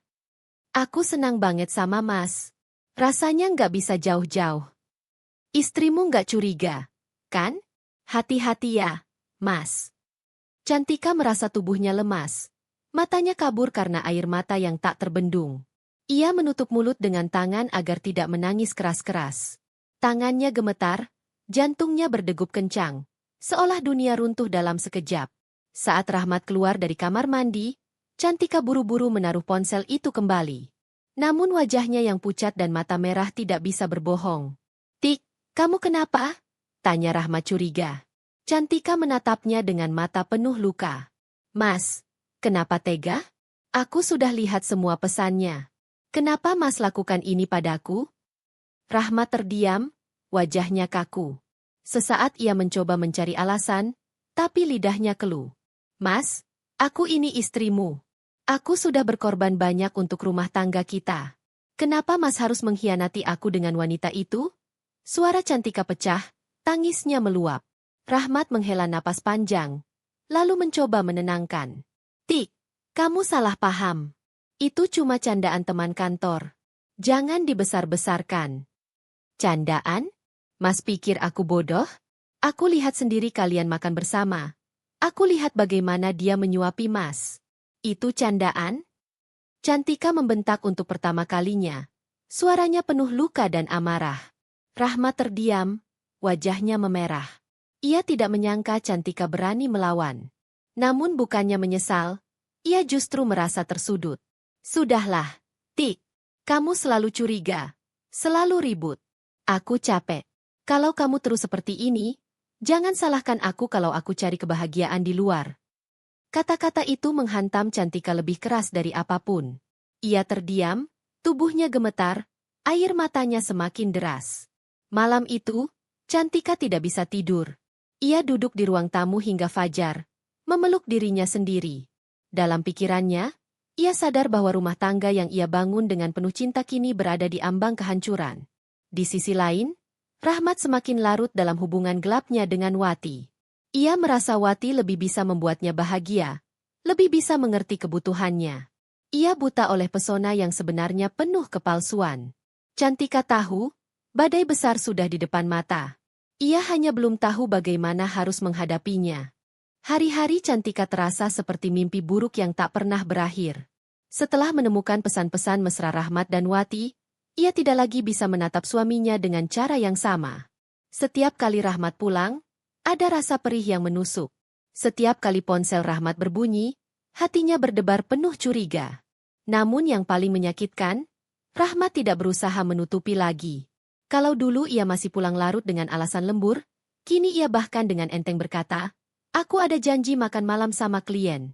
Aku senang banget sama Mas. Rasanya nggak bisa jauh-jauh. Istrimu nggak curiga, kan? Hati-hati ya, Mas. Cantika merasa tubuhnya lemas. Matanya kabur karena air mata yang tak terbendung. Ia menutup mulut dengan tangan agar tidak menangis keras-keras. Tangannya gemetar, jantungnya berdegup kencang, seolah dunia runtuh dalam sekejap. Saat Rahmat keluar dari kamar mandi, Cantika buru-buru menaruh ponsel itu kembali. Namun wajahnya yang pucat dan mata merah tidak bisa berbohong. Tik, kamu kenapa? Tanya Rahmat curiga. Cantika menatapnya dengan mata penuh luka. Mas, kenapa tega? Aku sudah lihat semua pesannya. Kenapa Mas lakukan ini padaku? Rahmat terdiam, wajahnya kaku. Sesaat ia mencoba mencari alasan, tapi lidahnya keluh. Mas, aku ini istrimu. Aku sudah berkorban banyak untuk rumah tangga kita. Kenapa Mas harus mengkhianati aku dengan wanita itu? Suara Cantika pecah, tangisnya meluap. Rahmat menghela napas panjang, lalu mencoba menenangkan. Tik, kamu salah paham. Itu cuma candaan teman kantor. Jangan dibesar-besarkan. Candaan? Mas pikir aku bodoh? Aku lihat sendiri kalian makan bersama. Aku lihat bagaimana dia menyuapi Mas. Itu candaan? Cantika membentak untuk pertama kalinya. Suaranya penuh luka dan amarah. Rahmat terdiam, wajahnya memerah. Ia tidak menyangka Cantika berani melawan. Namun bukannya menyesal, ia justru merasa tersudut. Sudahlah, Tik. Kamu selalu curiga, selalu ribut. Aku capek. Kalau kamu terus seperti ini, jangan salahkan aku kalau aku cari kebahagiaan di luar. Kata-kata itu menghantam Cantika lebih keras dari apapun. Ia terdiam, tubuhnya gemetar, air matanya semakin deras. Malam itu, Cantika tidak bisa tidur. Ia duduk di ruang tamu hingga fajar, memeluk dirinya sendiri. Dalam pikirannya, ia sadar bahwa rumah tangga yang ia bangun dengan penuh cinta kini berada di ambang kehancuran. Di sisi lain, Rahmat semakin larut dalam hubungan gelapnya dengan Wati. Ia merasa Wati lebih bisa membuatnya bahagia, lebih bisa mengerti kebutuhannya. Ia buta oleh pesona yang sebenarnya penuh kepalsuan. Cantika tahu, badai besar sudah di depan mata. Ia hanya belum tahu bagaimana harus menghadapinya. Hari-hari Cantika terasa seperti mimpi buruk yang tak pernah berakhir. Setelah menemukan pesan-pesan mesra Rahmat dan Wati, ia tidak lagi bisa menatap suaminya dengan cara yang sama. Setiap kali Rahmat pulang, ada rasa perih yang menusuk. Setiap kali ponsel Rahmat berbunyi, hatinya berdebar penuh curiga. Namun yang paling menyakitkan, Rahmat tidak berusaha menutupi lagi. Kalau dulu ia masih pulang larut dengan alasan lembur, kini ia bahkan dengan enteng berkata, "Aku ada janji makan malam sama klien."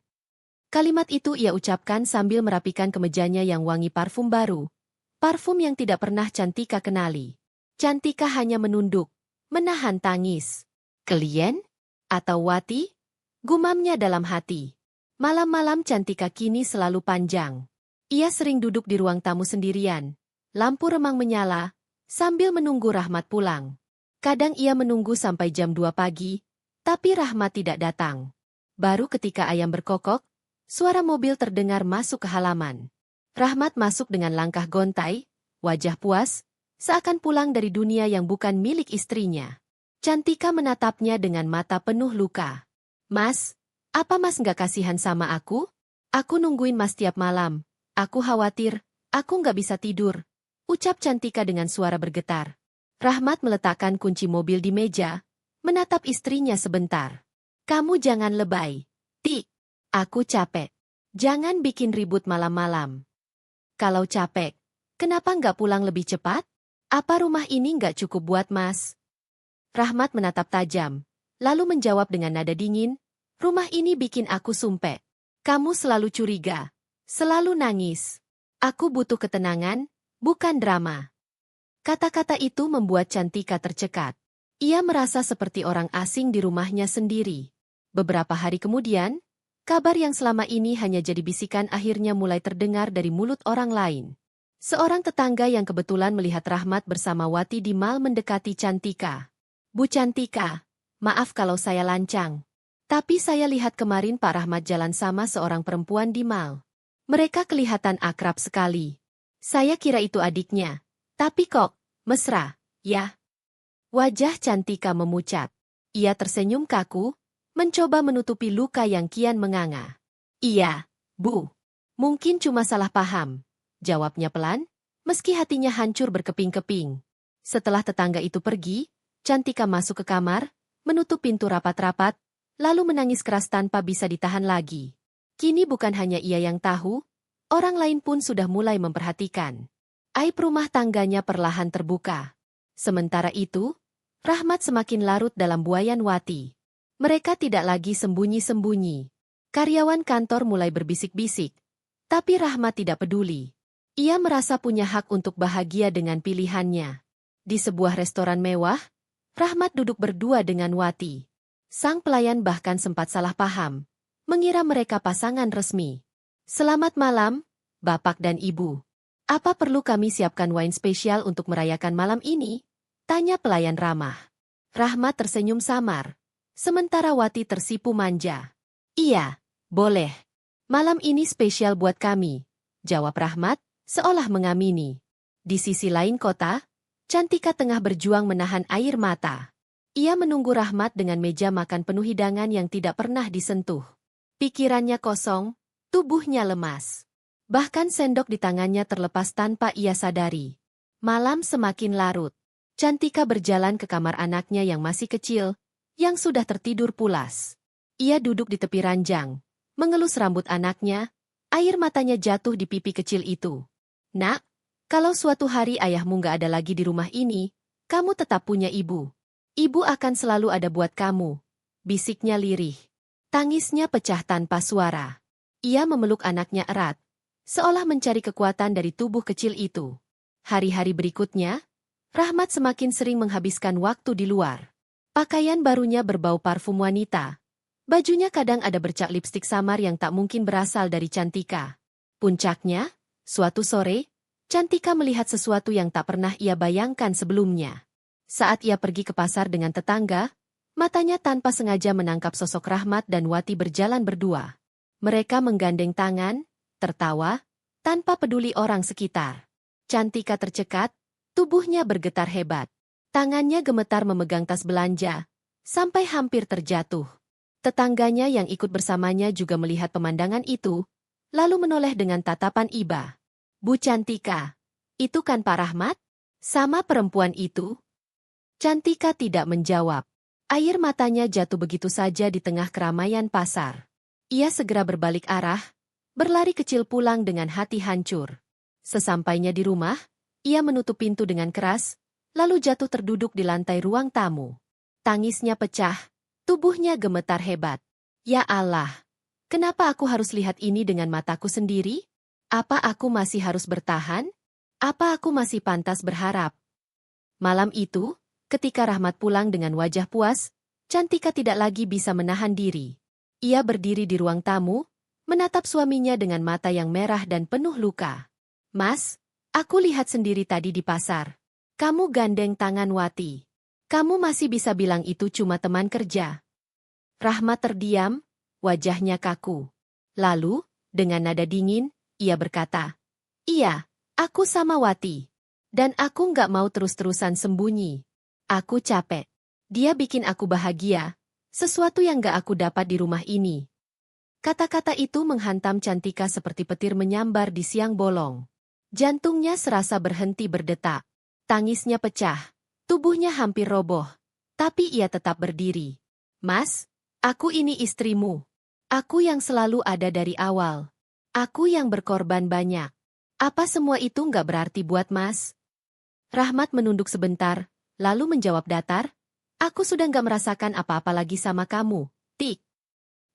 Kalimat itu ia ucapkan sambil merapikan kemejanya yang wangi parfum baru. Parfum yang tidak pernah Cantika kenali. Cantika hanya menunduk, menahan tangis. Klien? Atau Wati? Gumamnya dalam hati. Malam-malam Cantika kini selalu panjang. Ia sering duduk di ruang tamu sendirian. Lampu remang menyala, sambil menunggu Rahmat pulang. Kadang ia menunggu sampai jam 2 pagi, tapi Rahmat tidak datang. Baru ketika ayam berkokok, suara mobil terdengar masuk ke halaman. Rahmat masuk dengan langkah gontai, wajah puas, seakan pulang dari dunia yang bukan milik istrinya. Cantika menatapnya dengan mata penuh luka. "Mas, Apa Mas nggak kasihan sama aku? Aku nungguin Mas tiap malam. Aku khawatir, aku nggak bisa tidur. Ucap Cantika dengan suara bergetar. Rahmat meletakkan kunci mobil di meja, menatap istrinya sebentar. Kamu jangan lebay. Tik. Aku capek. Jangan bikin ribut malam-malam. Kalau capek, kenapa nggak pulang lebih cepat? Apa rumah ini nggak cukup buat Mas? Rahmat menatap tajam, lalu menjawab dengan nada dingin, rumah ini bikin aku sumpek. Kamu selalu curiga, selalu nangis. Aku butuh ketenangan, bukan drama. Kata-kata itu membuat Cantika tercekat. Ia merasa seperti orang asing di rumahnya sendiri. Beberapa hari kemudian, kabar yang selama ini hanya jadi bisikan akhirnya mulai terdengar dari mulut orang lain. Seorang tetangga yang kebetulan melihat Rahmat bersama Wati di mal mendekati Cantika. Bu Cantika, maaf kalau saya lancang. Tapi saya lihat kemarin Pak Rahmat jalan sama seorang perempuan di mal. Mereka kelihatan akrab sekali. Saya kira itu adiknya. Tapi kok, mesra, ya? Wajah Cantika memucat. Ia tersenyum kaku, mencoba menutupi luka yang kian menganga. Iya, Bu. Mungkin cuma salah paham. Jawabnya pelan, meski hatinya hancur berkeping-keping. Setelah tetangga itu pergi, Cantika masuk ke kamar, menutup pintu rapat-rapat, lalu menangis keras tanpa bisa ditahan lagi. Kini bukan hanya ia yang tahu, orang lain pun sudah mulai memperhatikan. Aib rumah tangganya perlahan terbuka. Sementara itu, Rahmat semakin larut dalam buayan Wati. Mereka tidak lagi sembunyi-sembunyi. Karyawan kantor mulai berbisik-bisik, tapi Rahmat tidak peduli. Ia merasa punya hak untuk bahagia dengan pilihannya. Di sebuah restoran mewah, Rahmat duduk berdua dengan Wati. Sang pelayan bahkan sempat salah paham, mengira mereka pasangan resmi. Selamat malam, Bapak dan Ibu. Apa perlu kami siapkan wine spesial untuk merayakan malam ini? Tanya pelayan ramah. Rahmat tersenyum samar, sementara Wati tersipu manja. Iya, boleh. Malam ini spesial buat kami, jawab Rahmat, seolah mengamini. Di sisi lain kota, Cantika tengah berjuang menahan air mata. Ia menunggu Rahmat dengan meja makan penuh hidangan yang tidak pernah disentuh. Pikirannya kosong, tubuhnya lemas. Bahkan sendok di tangannya terlepas tanpa ia sadari. Malam semakin larut. Cantika berjalan ke kamar anaknya yang masih kecil, yang sudah tertidur pulas. Ia duduk di tepi ranjang, mengelus rambut anaknya, air matanya jatuh di pipi kecil itu. Nak, kalau suatu hari ayahmu nggak ada lagi di rumah ini, kamu tetap punya ibu. Ibu akan selalu ada buat kamu, bisiknya lirih. Tangisnya pecah tanpa suara. Ia memeluk anaknya erat, seolah mencari kekuatan dari tubuh kecil itu. Hari-hari berikutnya, Rahmat semakin sering menghabiskan waktu di luar. Pakaian barunya berbau parfum wanita. Bajunya kadang ada bercak lipstik samar yang tak mungkin berasal dari Cantika. Puncaknya, suatu sore, Cantika melihat sesuatu yang tak pernah ia bayangkan sebelumnya. Saat ia pergi ke pasar dengan tetangga, matanya tanpa sengaja menangkap sosok Rahmat dan Wati berjalan berdua. Mereka menggandeng tangan, tertawa, tanpa peduli orang sekitar. Cantika tercekat, tubuhnya bergetar hebat. Tangannya gemetar memegang tas belanja, sampai hampir terjatuh. Tetangganya yang ikut bersamanya juga melihat pemandangan itu, lalu menoleh dengan tatapan iba. Bu Cantika, itu kan Pak Rahmat? Sama perempuan itu? Cantika tidak menjawab. Air matanya jatuh begitu saja di tengah keramaian pasar. Ia segera berbalik arah, berlari kecil pulang dengan hati hancur. Sesampainya di rumah, ia menutup pintu dengan keras, lalu jatuh terduduk di lantai ruang tamu. Tangisnya pecah, tubuhnya gemetar hebat. Ya Allah, kenapa aku harus lihat ini dengan mataku sendiri? Apa aku masih harus bertahan? Apa aku masih pantas berharap? Malam itu, ketika Rahmat pulang dengan wajah puas, Cantika tidak lagi bisa menahan diri. Ia berdiri di ruang tamu, menatap suaminya dengan mata yang merah dan penuh luka. Mas, aku lihat sendiri tadi di pasar. Kamu gandeng tangan Wati. Kamu masih bisa bilang itu cuma teman kerja. Rahmat terdiam, wajahnya kaku. Lalu, dengan nada dingin, ia berkata, iya, aku sama Wati. Dan aku nggak mau terus-terusan sembunyi. Aku capek. Dia bikin aku bahagia, sesuatu yang nggak aku dapat di rumah ini. Kata-kata itu menghantam Cantika seperti petir menyambar di siang bolong. Jantungnya serasa berhenti berdetak. Tangisnya pecah. Tubuhnya hampir roboh. Tapi ia tetap berdiri. Mas, aku ini istrimu. Aku yang selalu ada dari awal. Aku yang berkorban banyak. Apa semua itu nggak berarti buat Mas? Rahmat menunduk sebentar, lalu menjawab datar. Aku sudah nggak merasakan apa-apa lagi sama kamu, Tik.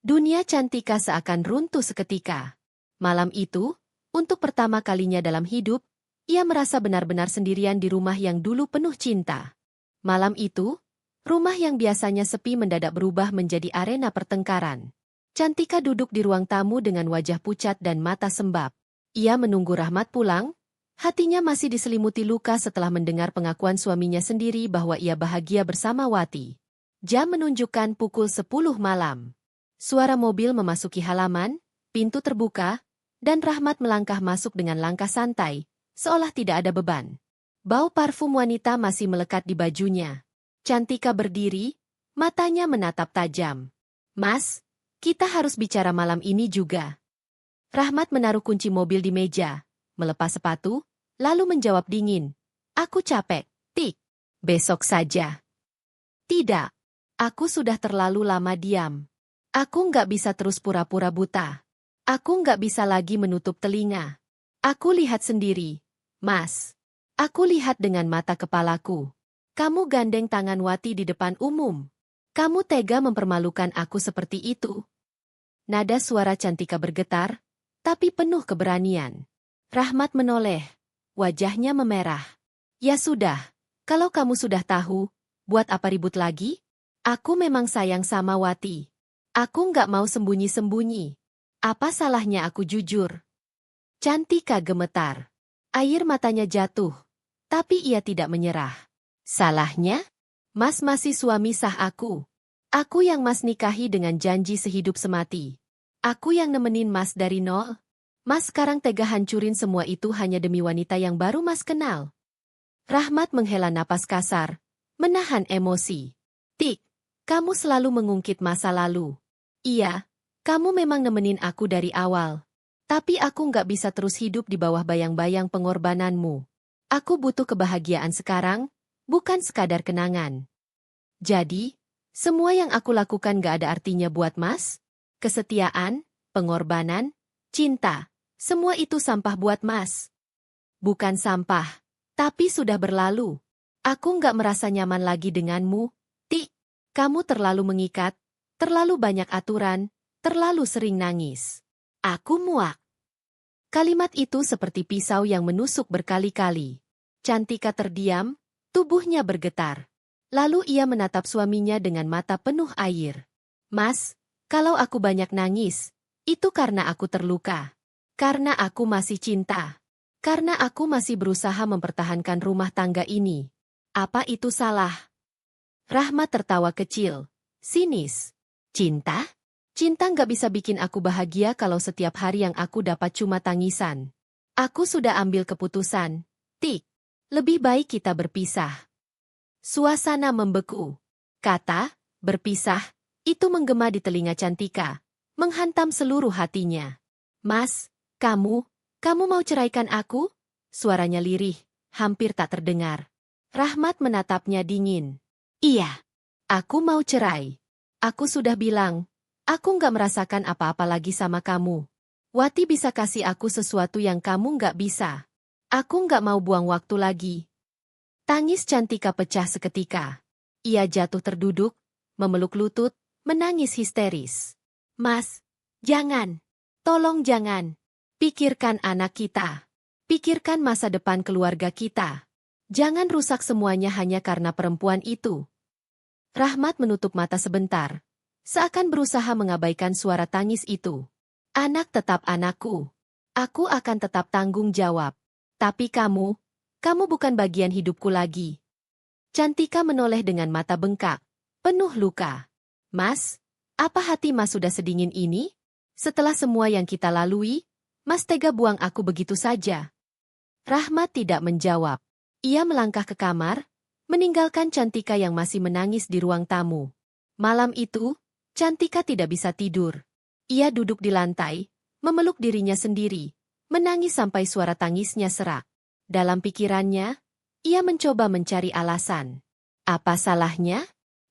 Dunia Cantika seakan runtuh seketika. Malam itu, untuk pertama kalinya dalam hidup, ia merasa benar-benar sendirian di rumah yang dulu penuh cinta. Malam itu, rumah yang biasanya sepi mendadak berubah menjadi arena pertengkaran. Cantika duduk di ruang tamu dengan wajah pucat dan mata sembab. Ia menunggu Rahmat pulang, hatinya masih diselimuti luka setelah mendengar pengakuan suaminya sendiri bahwa ia bahagia bersama Wati. Jam menunjukkan pukul 10 malam. Suara mobil memasuki halaman, pintu terbuka, dan Rahmat melangkah masuk dengan langkah santai, seolah tidak ada beban. Bau parfum wanita masih melekat di bajunya. Cantika berdiri, matanya menatap tajam. Mas, kita harus bicara malam ini juga. Rahmat menaruh kunci mobil di meja, melepas sepatu, lalu menjawab dingin. Aku capek, Tik. Besok saja. Tidak. Aku sudah terlalu lama diam. Aku nggak bisa terus pura-pura buta. Aku nggak bisa lagi menutup telinga. Aku lihat sendiri. Mas. Aku lihat dengan mata kepalaku. Kamu gandeng tangan Wati di depan umum. Kamu tega mempermalukan aku seperti itu. Nada suara Cantika bergetar, tapi penuh keberanian. Rahmat menoleh. Wajahnya memerah. Ya sudah, kalau kamu sudah tahu, buat apa ribut lagi? Aku memang sayang sama Wati. Aku nggak mau sembunyi-sembunyi. Apa salahnya aku jujur? Cantika gemetar. Air matanya jatuh. Tapi ia tidak menyerah. Salahnya? Mas masih suami sah aku. Aku yang Mas nikahi dengan janji sehidup semati. Aku yang nemenin Mas dari nol. Mas sekarang tega hancurin semua itu hanya demi wanita yang baru Mas kenal. Rahmat menghela napas kasar, menahan emosi. Tik, kamu selalu mengungkit masa lalu. Iya, kamu memang nemenin aku dari awal. Tapi aku nggak bisa terus hidup di bawah bayang-bayang pengorbananmu. Aku butuh kebahagiaan sekarang, bukan sekadar kenangan. Jadi, semua yang aku lakukan nggak ada artinya buat Mas? Kesetiaan, pengorbanan, cinta, semua itu sampah buat Mas. Bukan sampah, tapi sudah berlalu. Aku nggak merasa nyaman lagi denganmu, Tik. Kamu terlalu mengikat. Terlalu banyak aturan, terlalu sering nangis. Aku muak. Kalimat itu seperti pisau yang menusuk berkali-kali. Cantika terdiam, tubuhnya bergetar. Lalu ia menatap suaminya dengan mata penuh air. Mas, kalau aku banyak nangis, itu karena aku terluka. Karena aku masih cinta. Karena aku masih berusaha mempertahankan rumah tangga ini. Apa itu salah? Rahmat tertawa kecil, sinis. Cinta? Cinta nggak bisa bikin aku bahagia kalau setiap hari yang aku dapat cuma tangisan. Aku sudah ambil keputusan. Tik. Lebih baik kita berpisah. Suasana membeku. Kata, berpisah, itu menggema di telinga Cantika, menghantam seluruh hatinya. Mas, kamu mau ceraikan aku? Suaranya lirih, hampir tak terdengar. Rahmat menatapnya dingin. Iya, aku mau cerai. Aku sudah bilang, aku nggak merasakan apa-apa lagi sama kamu. Wati bisa kasih aku sesuatu yang kamu nggak bisa. Aku nggak mau buang waktu lagi. Tangis Cantika pecah seketika. Ia jatuh terduduk, memeluk lutut, menangis histeris. Mas, jangan. Tolong jangan. Pikirkan anak kita. Pikirkan masa depan keluarga kita. Jangan rusak semuanya hanya karena perempuan itu. Rahmat menutup mata sebentar, seakan berusaha mengabaikan suara tangis itu. Anak tetap anakku. Aku akan tetap tanggung jawab. Tapi kamu bukan bagian hidupku lagi. Cantika menoleh dengan mata bengkak, penuh luka. Mas, apa hati Mas sudah sedingin ini? Setelah semua yang kita lalui, Mas tega buang aku begitu saja. Rahmat tidak menjawab. Ia melangkah ke kamar, meninggalkan Cantika yang masih menangis di ruang tamu. Malam itu, Cantika tidak bisa tidur. Ia duduk di lantai, memeluk dirinya sendiri, menangis sampai suara tangisnya serak. Dalam pikirannya, ia mencoba mencari alasan. Apa salahnya?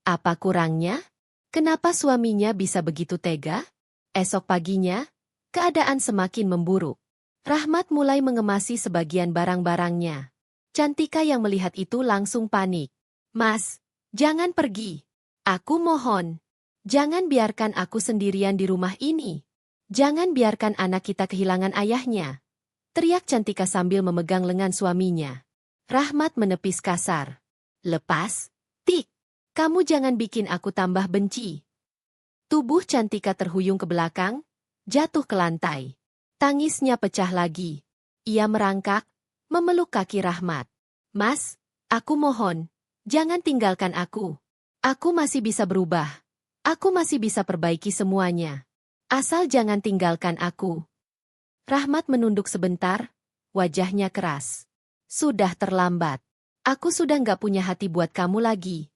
Apa kurangnya? Kenapa suaminya bisa begitu tega? Esok paginya, keadaan semakin memburuk. Rahmat mulai mengemasi sebagian barang-barangnya. Cantika yang melihat itu langsung panik. "Mas, jangan pergi. Aku mohon. Jangan biarkan aku sendirian di rumah ini. Jangan biarkan anak kita kehilangan ayahnya," teriak Cantika sambil memegang lengan suaminya. Rahmat menepis kasar. "Lepas, Tik. Kamu jangan bikin aku tambah benci." Tubuh Cantika terhuyung ke belakang, jatuh ke lantai. Tangisnya pecah lagi. Ia merangkak, memeluk kaki Rahmat. "Mas, aku mohon, jangan tinggalkan aku. Aku masih bisa berubah. Aku masih bisa perbaiki semuanya. Asal jangan tinggalkan aku." Rahmat menunduk sebentar, wajahnya keras. "Sudah terlambat. Aku sudah nggak punya hati buat kamu lagi."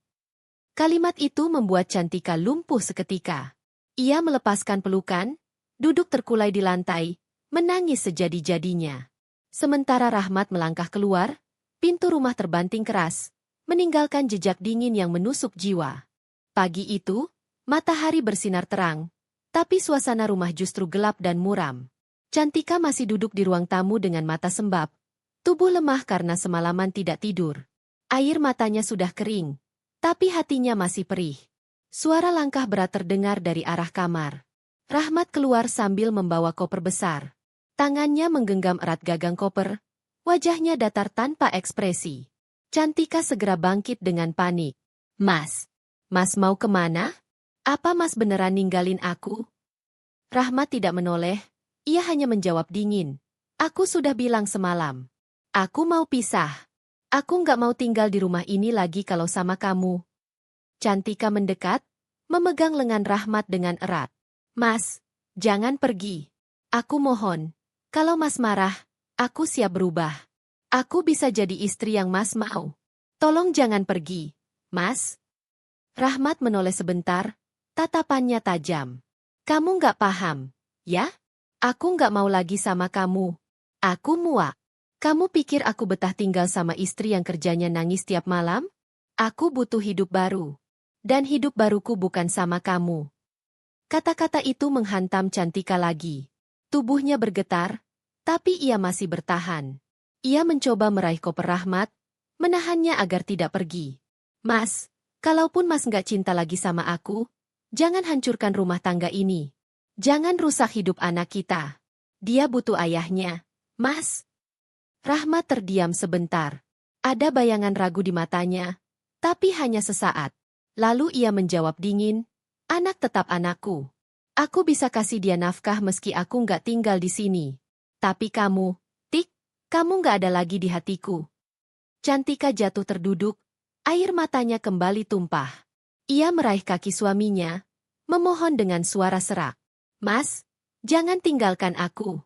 Kalimat itu membuat Cantika lumpuh seketika. Ia melepaskan pelukan, duduk terkulai di lantai, menangis sejadi-jadinya. Sementara Rahmat melangkah keluar, pintu rumah terbanting keras, meninggalkan jejak dingin yang menusuk jiwa. Pagi itu, matahari bersinar terang, tapi suasana rumah justru gelap dan muram. Cantika masih duduk di ruang tamu dengan mata sembab, tubuh lemah karena semalaman tidak tidur. Air matanya sudah kering, tapi hatinya masih perih. Suara langkah berat terdengar dari arah kamar. Rahmat keluar sambil membawa koper besar. Tangannya menggenggam erat gagang koper, wajahnya datar tanpa ekspresi. Cantika segera bangkit dengan panik. "Mas, Mas mau kemana? Apa Mas beneran ninggalin aku?" Rahmat tidak menoleh, ia hanya menjawab dingin. "Aku sudah bilang semalam. Aku mau pisah. Aku nggak mau tinggal di rumah ini lagi kalau sama kamu." Cantika mendekat, memegang lengan Rahmat dengan erat. "Mas, jangan pergi. Aku mohon. Kalau Mas marah, aku siap berubah. Aku bisa jadi istri yang Mas mau. Tolong jangan pergi, Mas." Rahmat menoleh sebentar, tatapannya tajam. "Kamu nggak paham, ya? Aku nggak mau lagi sama kamu. Aku muak. Kamu pikir aku betah tinggal sama istri yang kerjanya nangis tiap malam? Aku butuh hidup baru. Dan hidup baruku bukan sama kamu." Kata-kata itu menghantam Cantika lagi. Tubuhnya bergetar, tapi ia masih bertahan. Ia mencoba meraih koper Rahmat, menahannya agar tidak pergi. "Mas, kalaupun Mas nggak cinta lagi sama aku, jangan hancurkan rumah tangga ini. Jangan rusak hidup anak kita. Dia butuh ayahnya, Mas." Rahmat terdiam sebentar. Ada bayangan ragu di matanya, tapi hanya sesaat. Lalu ia menjawab dingin, "Anak tetap anakku. Aku bisa kasih dia nafkah meski aku nggak tinggal di sini. Tapi kamu, Tik, kamu nggak ada lagi di hatiku." Cantika jatuh terduduk, air matanya kembali tumpah. Ia meraih kaki suaminya, memohon dengan suara serak. "Mas, jangan tinggalkan aku.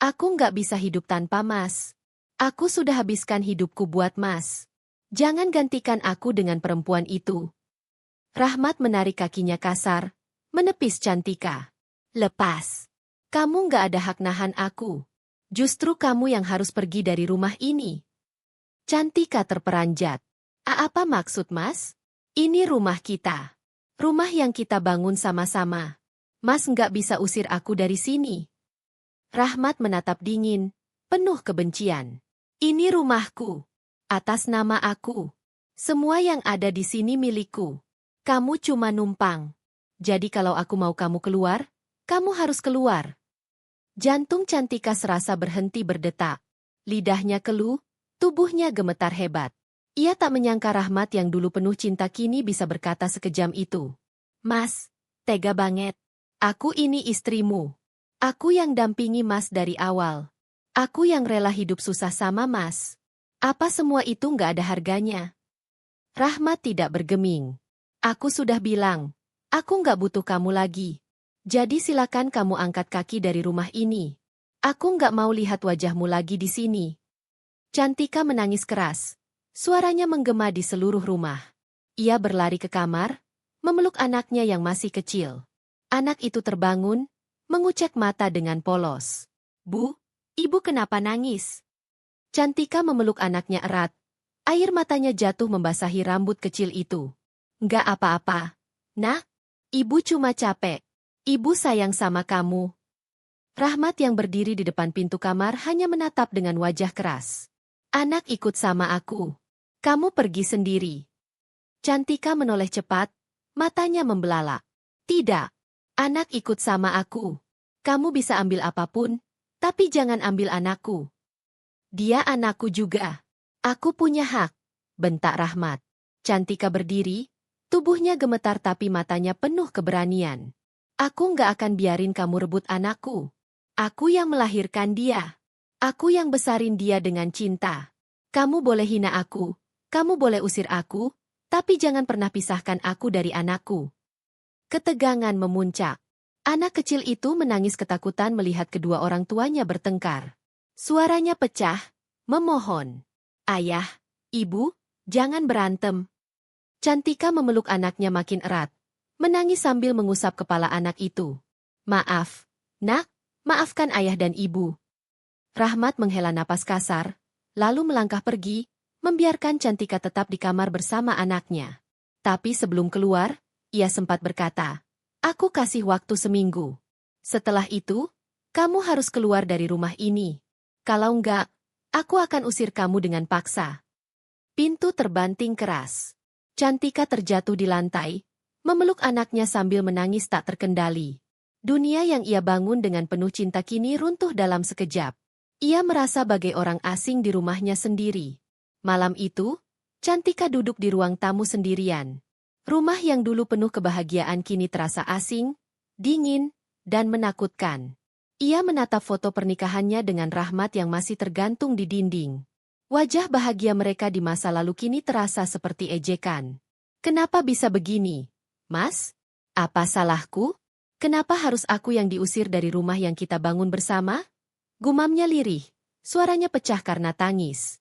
Aku nggak bisa hidup tanpa Mas. Aku sudah habiskan hidupku buat Mas. Jangan gantikan aku dengan perempuan itu." Rahmat menarik kakinya kasar, menepis Cantika. "Lepas. Kamu nggak ada hak nahan aku. Justru kamu yang harus pergi dari rumah ini." Cantika terperanjat. Apa maksud Mas? Ini rumah kita. Rumah yang kita bangun sama-sama. Mas nggak bisa usir aku dari sini." Rahmat menatap dingin, penuh kebencian. "Ini rumahku. Atas nama aku. Semua yang ada di sini milikku. Kamu cuma numpang. Jadi kalau aku mau kamu keluar, kamu harus keluar." Jantung Cantika serasa berhenti berdetak. Lidahnya keluh, tubuhnya gemetar hebat. Ia tak menyangka Rahmat yang dulu penuh cinta kini bisa berkata sekejam itu. "Mas, tega banget. Aku ini istrimu. Aku yang dampingi Mas dari awal. Aku yang rela hidup susah sama Mas. Apa semua itu nggak ada harganya?" Rahmat tidak bergeming. "Aku sudah bilang, aku nggak butuh kamu lagi. Jadi silakan kamu angkat kaki dari rumah ini. Aku nggak mau lihat wajahmu lagi di sini." Cantika menangis keras. Suaranya menggema di seluruh rumah. Ia berlari ke kamar, memeluk anaknya yang masih kecil. Anak itu terbangun, mengucek mata dengan polos. Bu, ibu kenapa nangis? Cantika memeluk anaknya erat. Air matanya jatuh membasahi rambut kecil itu. Nggak apa-apa. Nak, ibu cuma capek. Ibu sayang sama kamu. Rahmat yang berdiri di depan pintu kamar hanya menatap dengan wajah keras. Anak ikut sama aku. Kamu pergi sendiri. Cantika menoleh cepat, matanya membelalak. Tidak. Anak ikut sama aku. Kamu bisa ambil apapun, tapi jangan ambil anakku. Dia anakku juga. Aku punya hak, bentak Rahmat. Cantika berdiri, tubuhnya gemetar tapi matanya penuh keberanian. Aku nggak akan biarin kamu rebut anakku. Aku yang melahirkan dia. Aku yang besarin dia dengan cinta. Kamu boleh hina aku, kamu boleh usir aku, tapi jangan pernah pisahkan aku dari anakku. Ketegangan memuncak. Anak kecil itu menangis ketakutan melihat kedua orang tuanya bertengkar. Suaranya pecah, memohon. Ayah, ibu, jangan berantem. Cantika memeluk anaknya makin erat, menangis sambil mengusap kepala anak itu. Maaf, nak, maafkan ayah dan ibu. Rahmat menghela napas kasar, lalu melangkah pergi, membiarkan Cantika tetap di kamar bersama anaknya. Tapi sebelum keluar, ia sempat berkata, aku kasih waktu seminggu. Setelah itu, kamu harus keluar dari rumah ini. Kalau enggak, aku akan usir kamu dengan paksa. Pintu terbanting keras. Cantika terjatuh di lantai, memeluk anaknya sambil menangis tak terkendali. Dunia yang ia bangun dengan penuh cinta kini runtuh dalam sekejap. Ia merasa bagai orang asing di rumahnya sendiri. Malam itu, Cantika duduk di ruang tamu sendirian. Rumah yang dulu penuh kebahagiaan kini terasa asing, dingin, dan menakutkan. Ia menatap foto pernikahannya dengan Rahmat yang masih tergantung di dinding. Wajah bahagia mereka di masa lalu kini terasa seperti ejekan. Kenapa bisa begini? Mas? Apa salahku? Kenapa harus aku yang diusir dari rumah yang kita bangun bersama? Gumamnya lirih, suaranya pecah karena tangis.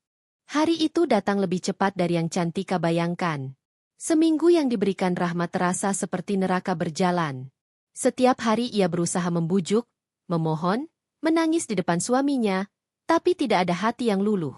Hari itu datang lebih cepat dari yang Cantika bayangkan. Seminggu yang diberikan Rahmat terasa seperti neraka berjalan. Setiap hari ia berusaha membujuk, memohon, menangis di depan suaminya, tapi tidak ada hati yang luluh.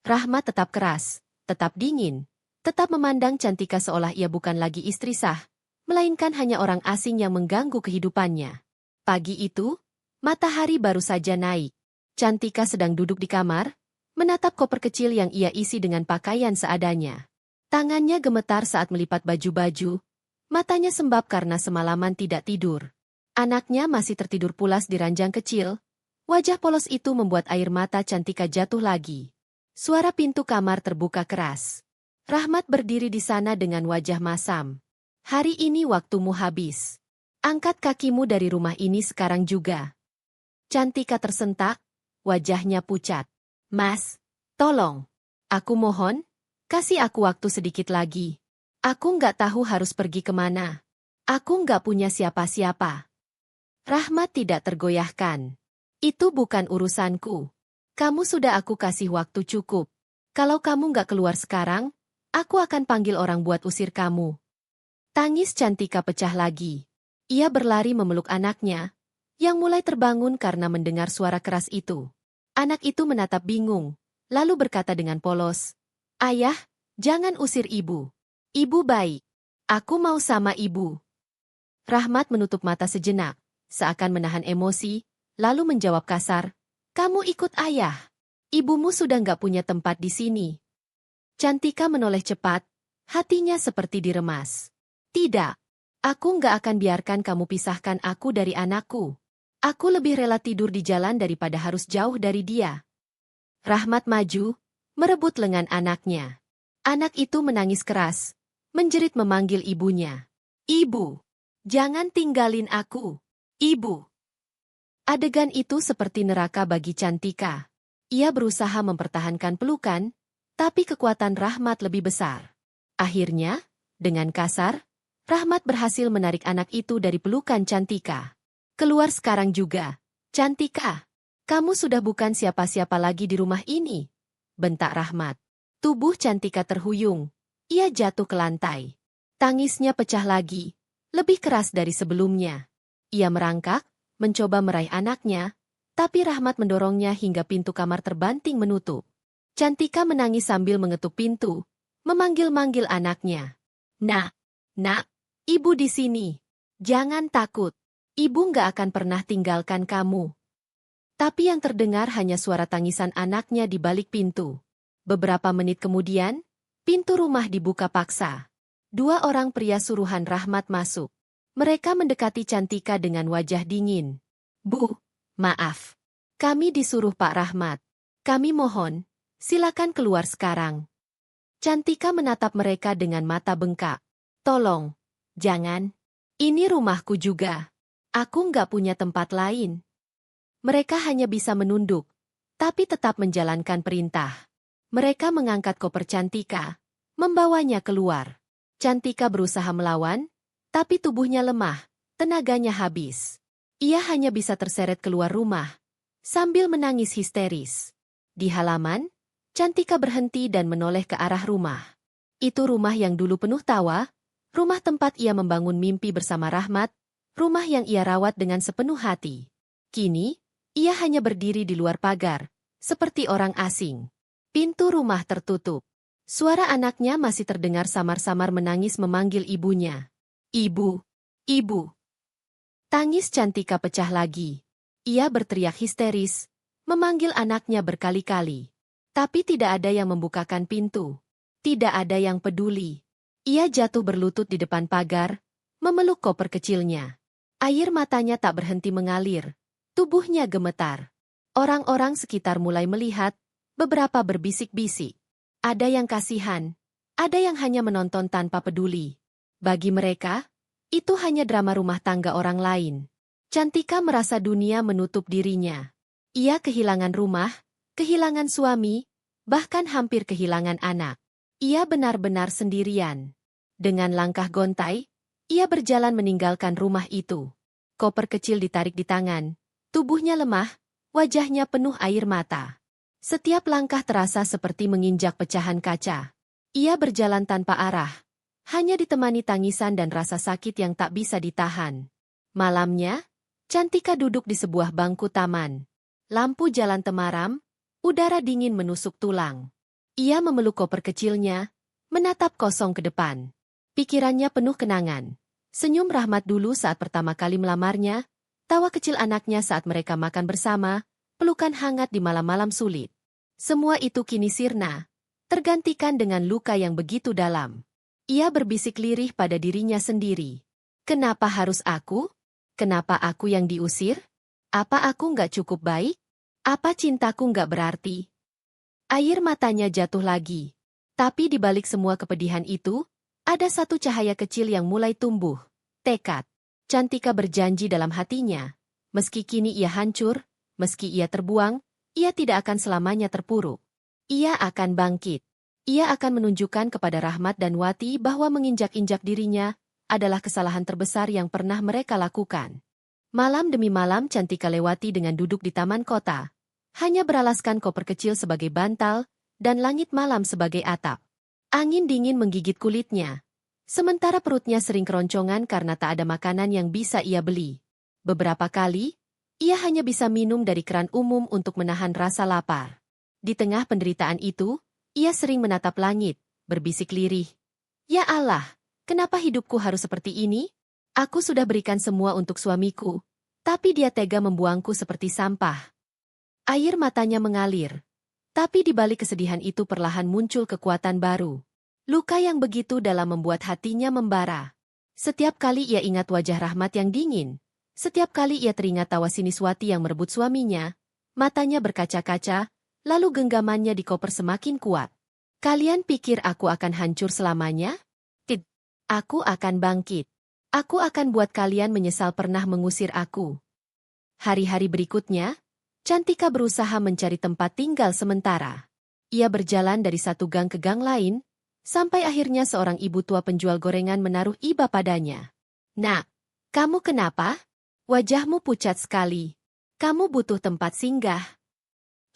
Rahmat tetap keras, tetap dingin, tetap memandang Cantika seolah ia bukan lagi istri sah, melainkan hanya orang asing yang mengganggu kehidupannya. Pagi itu, matahari baru saja naik. Cantika sedang duduk di kamar, menatap koper kecil yang ia isi dengan pakaian seadanya. Tangannya gemetar saat melipat baju-baju, matanya sembab karena semalaman tidak tidur. Anaknya masih tertidur pulas di ranjang kecil, wajah polos itu membuat air mata Cantika jatuh lagi. Suara pintu kamar terbuka keras. Rahmat berdiri di sana dengan wajah masam. Hari ini waktumu habis. Angkat kakimu dari rumah ini sekarang juga. Cantika tersentak, wajahnya pucat. Mas, tolong. Aku mohon, kasih aku waktu sedikit lagi. Aku nggak tahu harus pergi kemana. Aku nggak punya siapa-siapa. Rahmat tidak tergoyahkan. Itu bukan urusanku. Kamu sudah aku kasih waktu cukup. Kalau kamu nggak keluar sekarang, aku akan panggil orang buat usir kamu. Tangis Cantika pecah lagi. Ia berlari memeluk anaknya, yang mulai terbangun karena mendengar suara keras itu. Anak itu menatap bingung, lalu berkata dengan polos, Ayah, jangan usir ibu. Ibu baik. Aku mau sama ibu. Rahmat menutup mata sejenak, seakan menahan emosi, lalu menjawab kasar, Kamu ikut ayah. Ibumu sudah nggak punya tempat di sini. Cantika menoleh cepat, hatinya seperti diremas. Tidak, aku nggak akan biarkan kamu pisahkan aku dari anakku. Aku lebih rela tidur di jalan daripada harus jauh dari dia. Rahmat maju, merebut lengan anaknya. Anak itu menangis keras, menjerit memanggil ibunya. Ibu, jangan tinggalin aku. Ibu. Adegan itu seperti neraka bagi Cantika. Ia berusaha mempertahankan pelukan, tapi kekuatan Rahmat lebih besar. Akhirnya, dengan kasar, Rahmat berhasil menarik anak itu dari pelukan Cantika. Keluar sekarang juga, Cantika. Kamu sudah bukan siapa-siapa lagi di rumah ini, bentak Rahmat. Tubuh Cantika terhuyung. Ia jatuh ke lantai. Tangisnya pecah lagi, lebih keras dari sebelumnya. Ia merangkak, mencoba meraih anaknya, tapi Rahmat mendorongnya hingga pintu kamar terbanting menutup. Cantika menangis sambil mengetuk pintu, memanggil-manggil anaknya. Nak, ibu di sini. Jangan takut. Ibu nggak akan pernah tinggalkan kamu. Tapi yang terdengar hanya suara tangisan anaknya di balik pintu. Beberapa menit kemudian, pintu rumah dibuka paksa. 2 orang pria suruhan Rahmat masuk. Mereka mendekati Cantika dengan wajah dingin. Bu, maaf. Kami disuruh Pak Rahmat. Kami mohon, silakan keluar sekarang. Cantika menatap mereka dengan mata bengkak. Tolong, jangan. Ini rumahku juga. Aku nggak punya tempat lain. Mereka hanya bisa menunduk, tapi tetap menjalankan perintah. Mereka mengangkat koper Cantika, membawanya keluar. Cantika berusaha melawan, tapi tubuhnya lemah, tenaganya habis. Ia hanya bisa terseret keluar rumah, sambil menangis histeris. Di halaman, Cantika berhenti dan menoleh ke arah rumah. Itu rumah yang dulu penuh tawa, rumah tempat ia membangun mimpi bersama Rahmat, rumah yang ia rawat dengan sepenuh hati. Kini, ia hanya berdiri di luar pagar, seperti orang asing. Pintu rumah tertutup. Suara anaknya masih terdengar samar-samar menangis memanggil ibunya. Ibu, ibu. Tangis Cantika pecah lagi. Ia berteriak histeris, memanggil anaknya berkali-kali. Tapi tidak ada yang membukakan pintu. Tidak ada yang peduli. Ia jatuh berlutut di depan pagar, memeluk koper kecilnya. Air matanya tak berhenti mengalir. Tubuhnya gemetar. Orang-orang sekitar mulai melihat, beberapa berbisik-bisik. Ada yang kasihan, ada yang hanya menonton tanpa peduli. Bagi mereka, itu hanya drama rumah tangga orang lain. Cantika merasa dunia menutup dirinya. Ia kehilangan rumah, kehilangan suami, bahkan hampir kehilangan anak. Ia benar-benar sendirian. Dengan langkah gontai, ia berjalan meninggalkan rumah itu. Koper kecil ditarik di tangan, tubuhnya lemah, wajahnya penuh air mata. Setiap langkah terasa seperti menginjak pecahan kaca. Ia berjalan tanpa arah, hanya ditemani tangisan dan rasa sakit yang tak bisa ditahan. Malamnya, Cantika duduk di sebuah bangku taman. Lampu jalan temaram, udara dingin menusuk tulang. Ia memeluk koper kecilnya, menatap kosong ke depan. Pikirannya penuh kenangan. Senyum Rahmat dulu saat pertama kali melamarnya, tawa kecil anaknya saat mereka makan bersama, pelukan hangat di malam-malam sulit. Semua itu kini sirna, tergantikan dengan luka yang begitu dalam. Ia berbisik lirih pada dirinya sendiri. Kenapa harus aku? Kenapa aku yang diusir? Apa aku nggak cukup baik? Apa cintaku nggak berarti? Air matanya jatuh lagi. Tapi di balik semua kepedihan itu, ada satu cahaya kecil yang mulai tumbuh. Tekad. Cantika berjanji dalam hatinya. Meski kini ia hancur, meski ia terbuang, ia tidak akan selamanya terpuruk. Ia akan bangkit. Ia akan menunjukkan kepada Rahmat dan Wati bahwa menginjak-injak dirinya adalah kesalahan terbesar yang pernah mereka lakukan. Malam demi malam Cantika lewati dengan duduk di taman kota. Hanya beralaskan koper kecil sebagai bantal, dan langit malam sebagai atap. Angin dingin menggigit kulitnya. Sementara perutnya sering keroncongan karena tak ada makanan yang bisa ia beli. Beberapa kali, ia hanya bisa minum dari keran umum untuk menahan rasa lapar. Di tengah penderitaan itu, ia sering menatap langit, berbisik lirih. Ya Allah, kenapa hidupku harus seperti ini? Aku sudah berikan semua untuk suamiku, tapi dia tega membuangku seperti sampah. Air matanya mengalir. Tapi di balik kesedihan itu perlahan muncul kekuatan baru. Luka yang begitu dalam membuat hatinya membara. Setiap kali ia ingat wajah Rahmat yang dingin, setiap kali ia teringat tawa Siniswati yang merebut suaminya, matanya berkaca-kaca, lalu genggamannya di koper semakin kuat. Kalian pikir aku akan hancur selamanya? Tidak. Aku akan bangkit. Aku akan buat kalian menyesal pernah mengusir aku. Hari-hari berikutnya, Cantika berusaha mencari tempat tinggal sementara. Ia berjalan dari satu gang ke gang lain, sampai akhirnya seorang ibu tua penjual gorengan menaruh iba padanya. Nak, kamu kenapa? Wajahmu pucat sekali. Kamu butuh tempat singgah.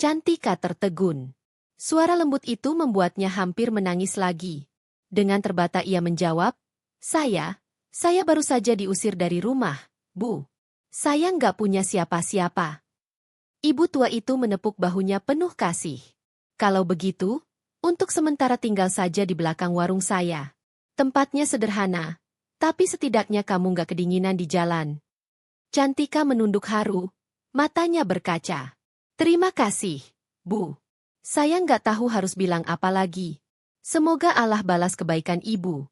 Cantika tertegun. Suara lembut itu membuatnya hampir menangis lagi. Dengan terbata ia menjawab, Saya baru saja diusir dari rumah, Bu. Saya nggak punya siapa-siapa. Ibu tua itu menepuk bahunya penuh kasih. Kalau begitu, untuk sementara tinggal saja di belakang warung saya. Tempatnya sederhana, tapi setidaknya kamu nggak kedinginan di jalan. Cantika menunduk haru, matanya berkaca. Terima kasih, Bu. Saya nggak tahu harus bilang apa lagi. Semoga Allah balas kebaikan ibu.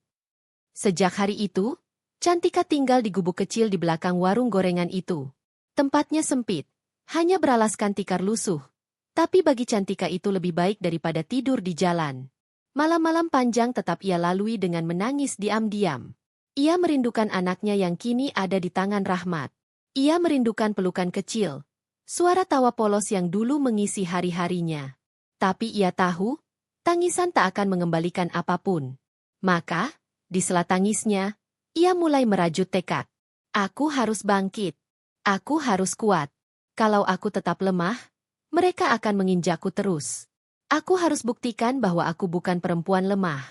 Sejak hari itu, Cantika tinggal di gubuk kecil di belakang warung gorengan itu. Tempatnya sempit. Hanya beralaskan tikar lusuh. Tapi bagi Cantika itu lebih baik daripada tidur di jalan. Malam-malam panjang tetap ia lalui dengan menangis diam-diam. Ia merindukan anaknya yang kini ada di tangan Rahmat. Ia merindukan pelukan kecil. Suara tawa polos yang dulu mengisi hari-harinya. Tapi ia tahu, tangisan tak akan mengembalikan apapun. Maka, di sela tangisnya, ia mulai merajut tekad. Aku harus bangkit. Aku harus kuat. Kalau aku tetap lemah, mereka akan menginjakku terus. Aku harus buktikan bahwa aku bukan perempuan lemah.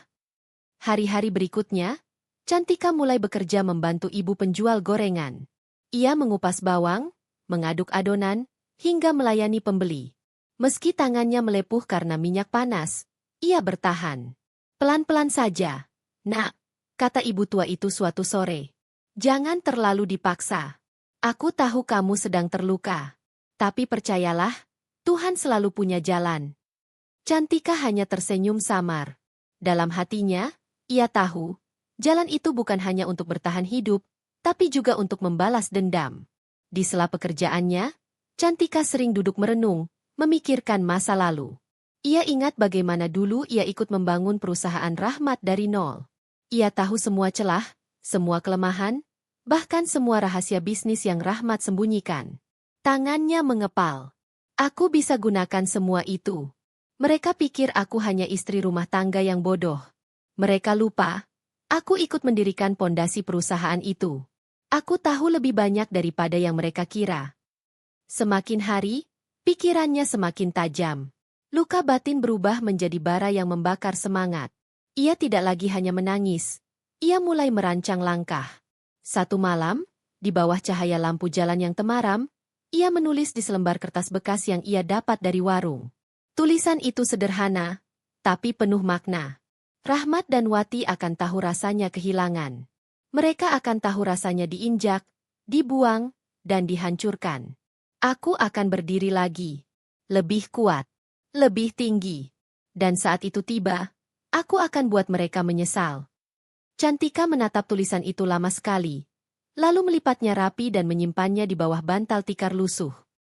Hari-hari berikutnya, Cantika mulai bekerja membantu ibu penjual gorengan. Ia mengupas bawang, mengaduk adonan, hingga melayani pembeli. Meski tangannya melepuh karena minyak panas, ia bertahan. Pelan-pelan saja, Nak, kata ibu tua itu suatu sore. Jangan terlalu dipaksa. Aku tahu kamu sedang terluka. Tapi percayalah, Tuhan selalu punya jalan. Cantika hanya tersenyum samar. Dalam hatinya, ia tahu, jalan itu bukan hanya untuk bertahan hidup, tapi juga untuk membalas dendam. Di sela pekerjaannya, Cantika sering duduk merenung, memikirkan masa lalu. Ia ingat bagaimana dulu ia ikut membangun perusahaan Rahmat dari nol. Ia tahu semua celah, semua kelemahan, bahkan semua rahasia bisnis yang Rahmat sembunyikan. Tangannya mengepal. Aku bisa gunakan semua itu. Mereka pikir aku hanya istri rumah tangga yang bodoh. Mereka lupa, aku ikut mendirikan pondasi perusahaan itu. Aku tahu lebih banyak daripada yang mereka kira. Semakin hari, pikirannya semakin tajam. Luka batin berubah menjadi bara yang membakar semangat. Ia tidak lagi hanya menangis. Ia mulai merancang langkah. Satu malam, di bawah cahaya lampu jalan yang temaram, ia menulis di selembar kertas bekas yang ia dapat dari warung. Tulisan itu sederhana, tapi penuh makna. Rahmat dan Wati akan tahu rasanya kehilangan. Mereka akan tahu rasanya diinjak, dibuang, dan dihancurkan. Aku akan berdiri lagi. Lebih kuat. Lebih tinggi. Dan saat itu tiba, aku akan buat mereka menyesal. Cantika menatap tulisan itu lama sekali. Lalu melipatnya rapi dan menyimpannya di bawah bantal tikar lusuh.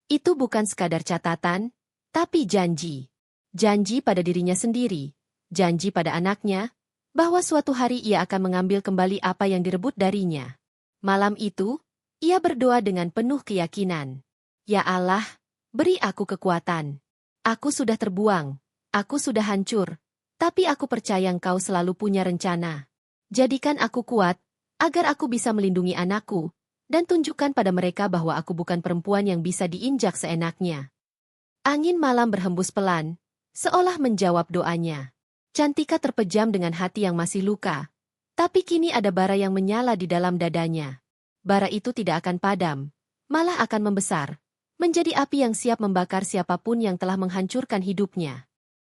Itu bukan sekadar catatan, tapi janji. Janji pada dirinya sendiri, janji pada anaknya, bahwa suatu hari ia akan mengambil kembali apa yang direbut darinya. Malam itu, ia berdoa dengan penuh keyakinan. Ya Allah, beri aku kekuatan. Aku sudah terbuang, aku sudah hancur, tapi aku percaya Engkau selalu punya rencana. Jadikan aku kuat, agar aku bisa melindungi anakku, dan tunjukkan pada mereka bahwa aku bukan perempuan yang bisa diinjak seenaknya. Angin malam berhembus pelan, seolah menjawab doanya. Cantika terpejam dengan hati yang masih luka, tapi kini ada bara yang menyala di dalam dadanya. Bara itu tidak akan padam, malah akan membesar, menjadi api yang siap membakar siapapun yang telah menghancurkan hidupnya.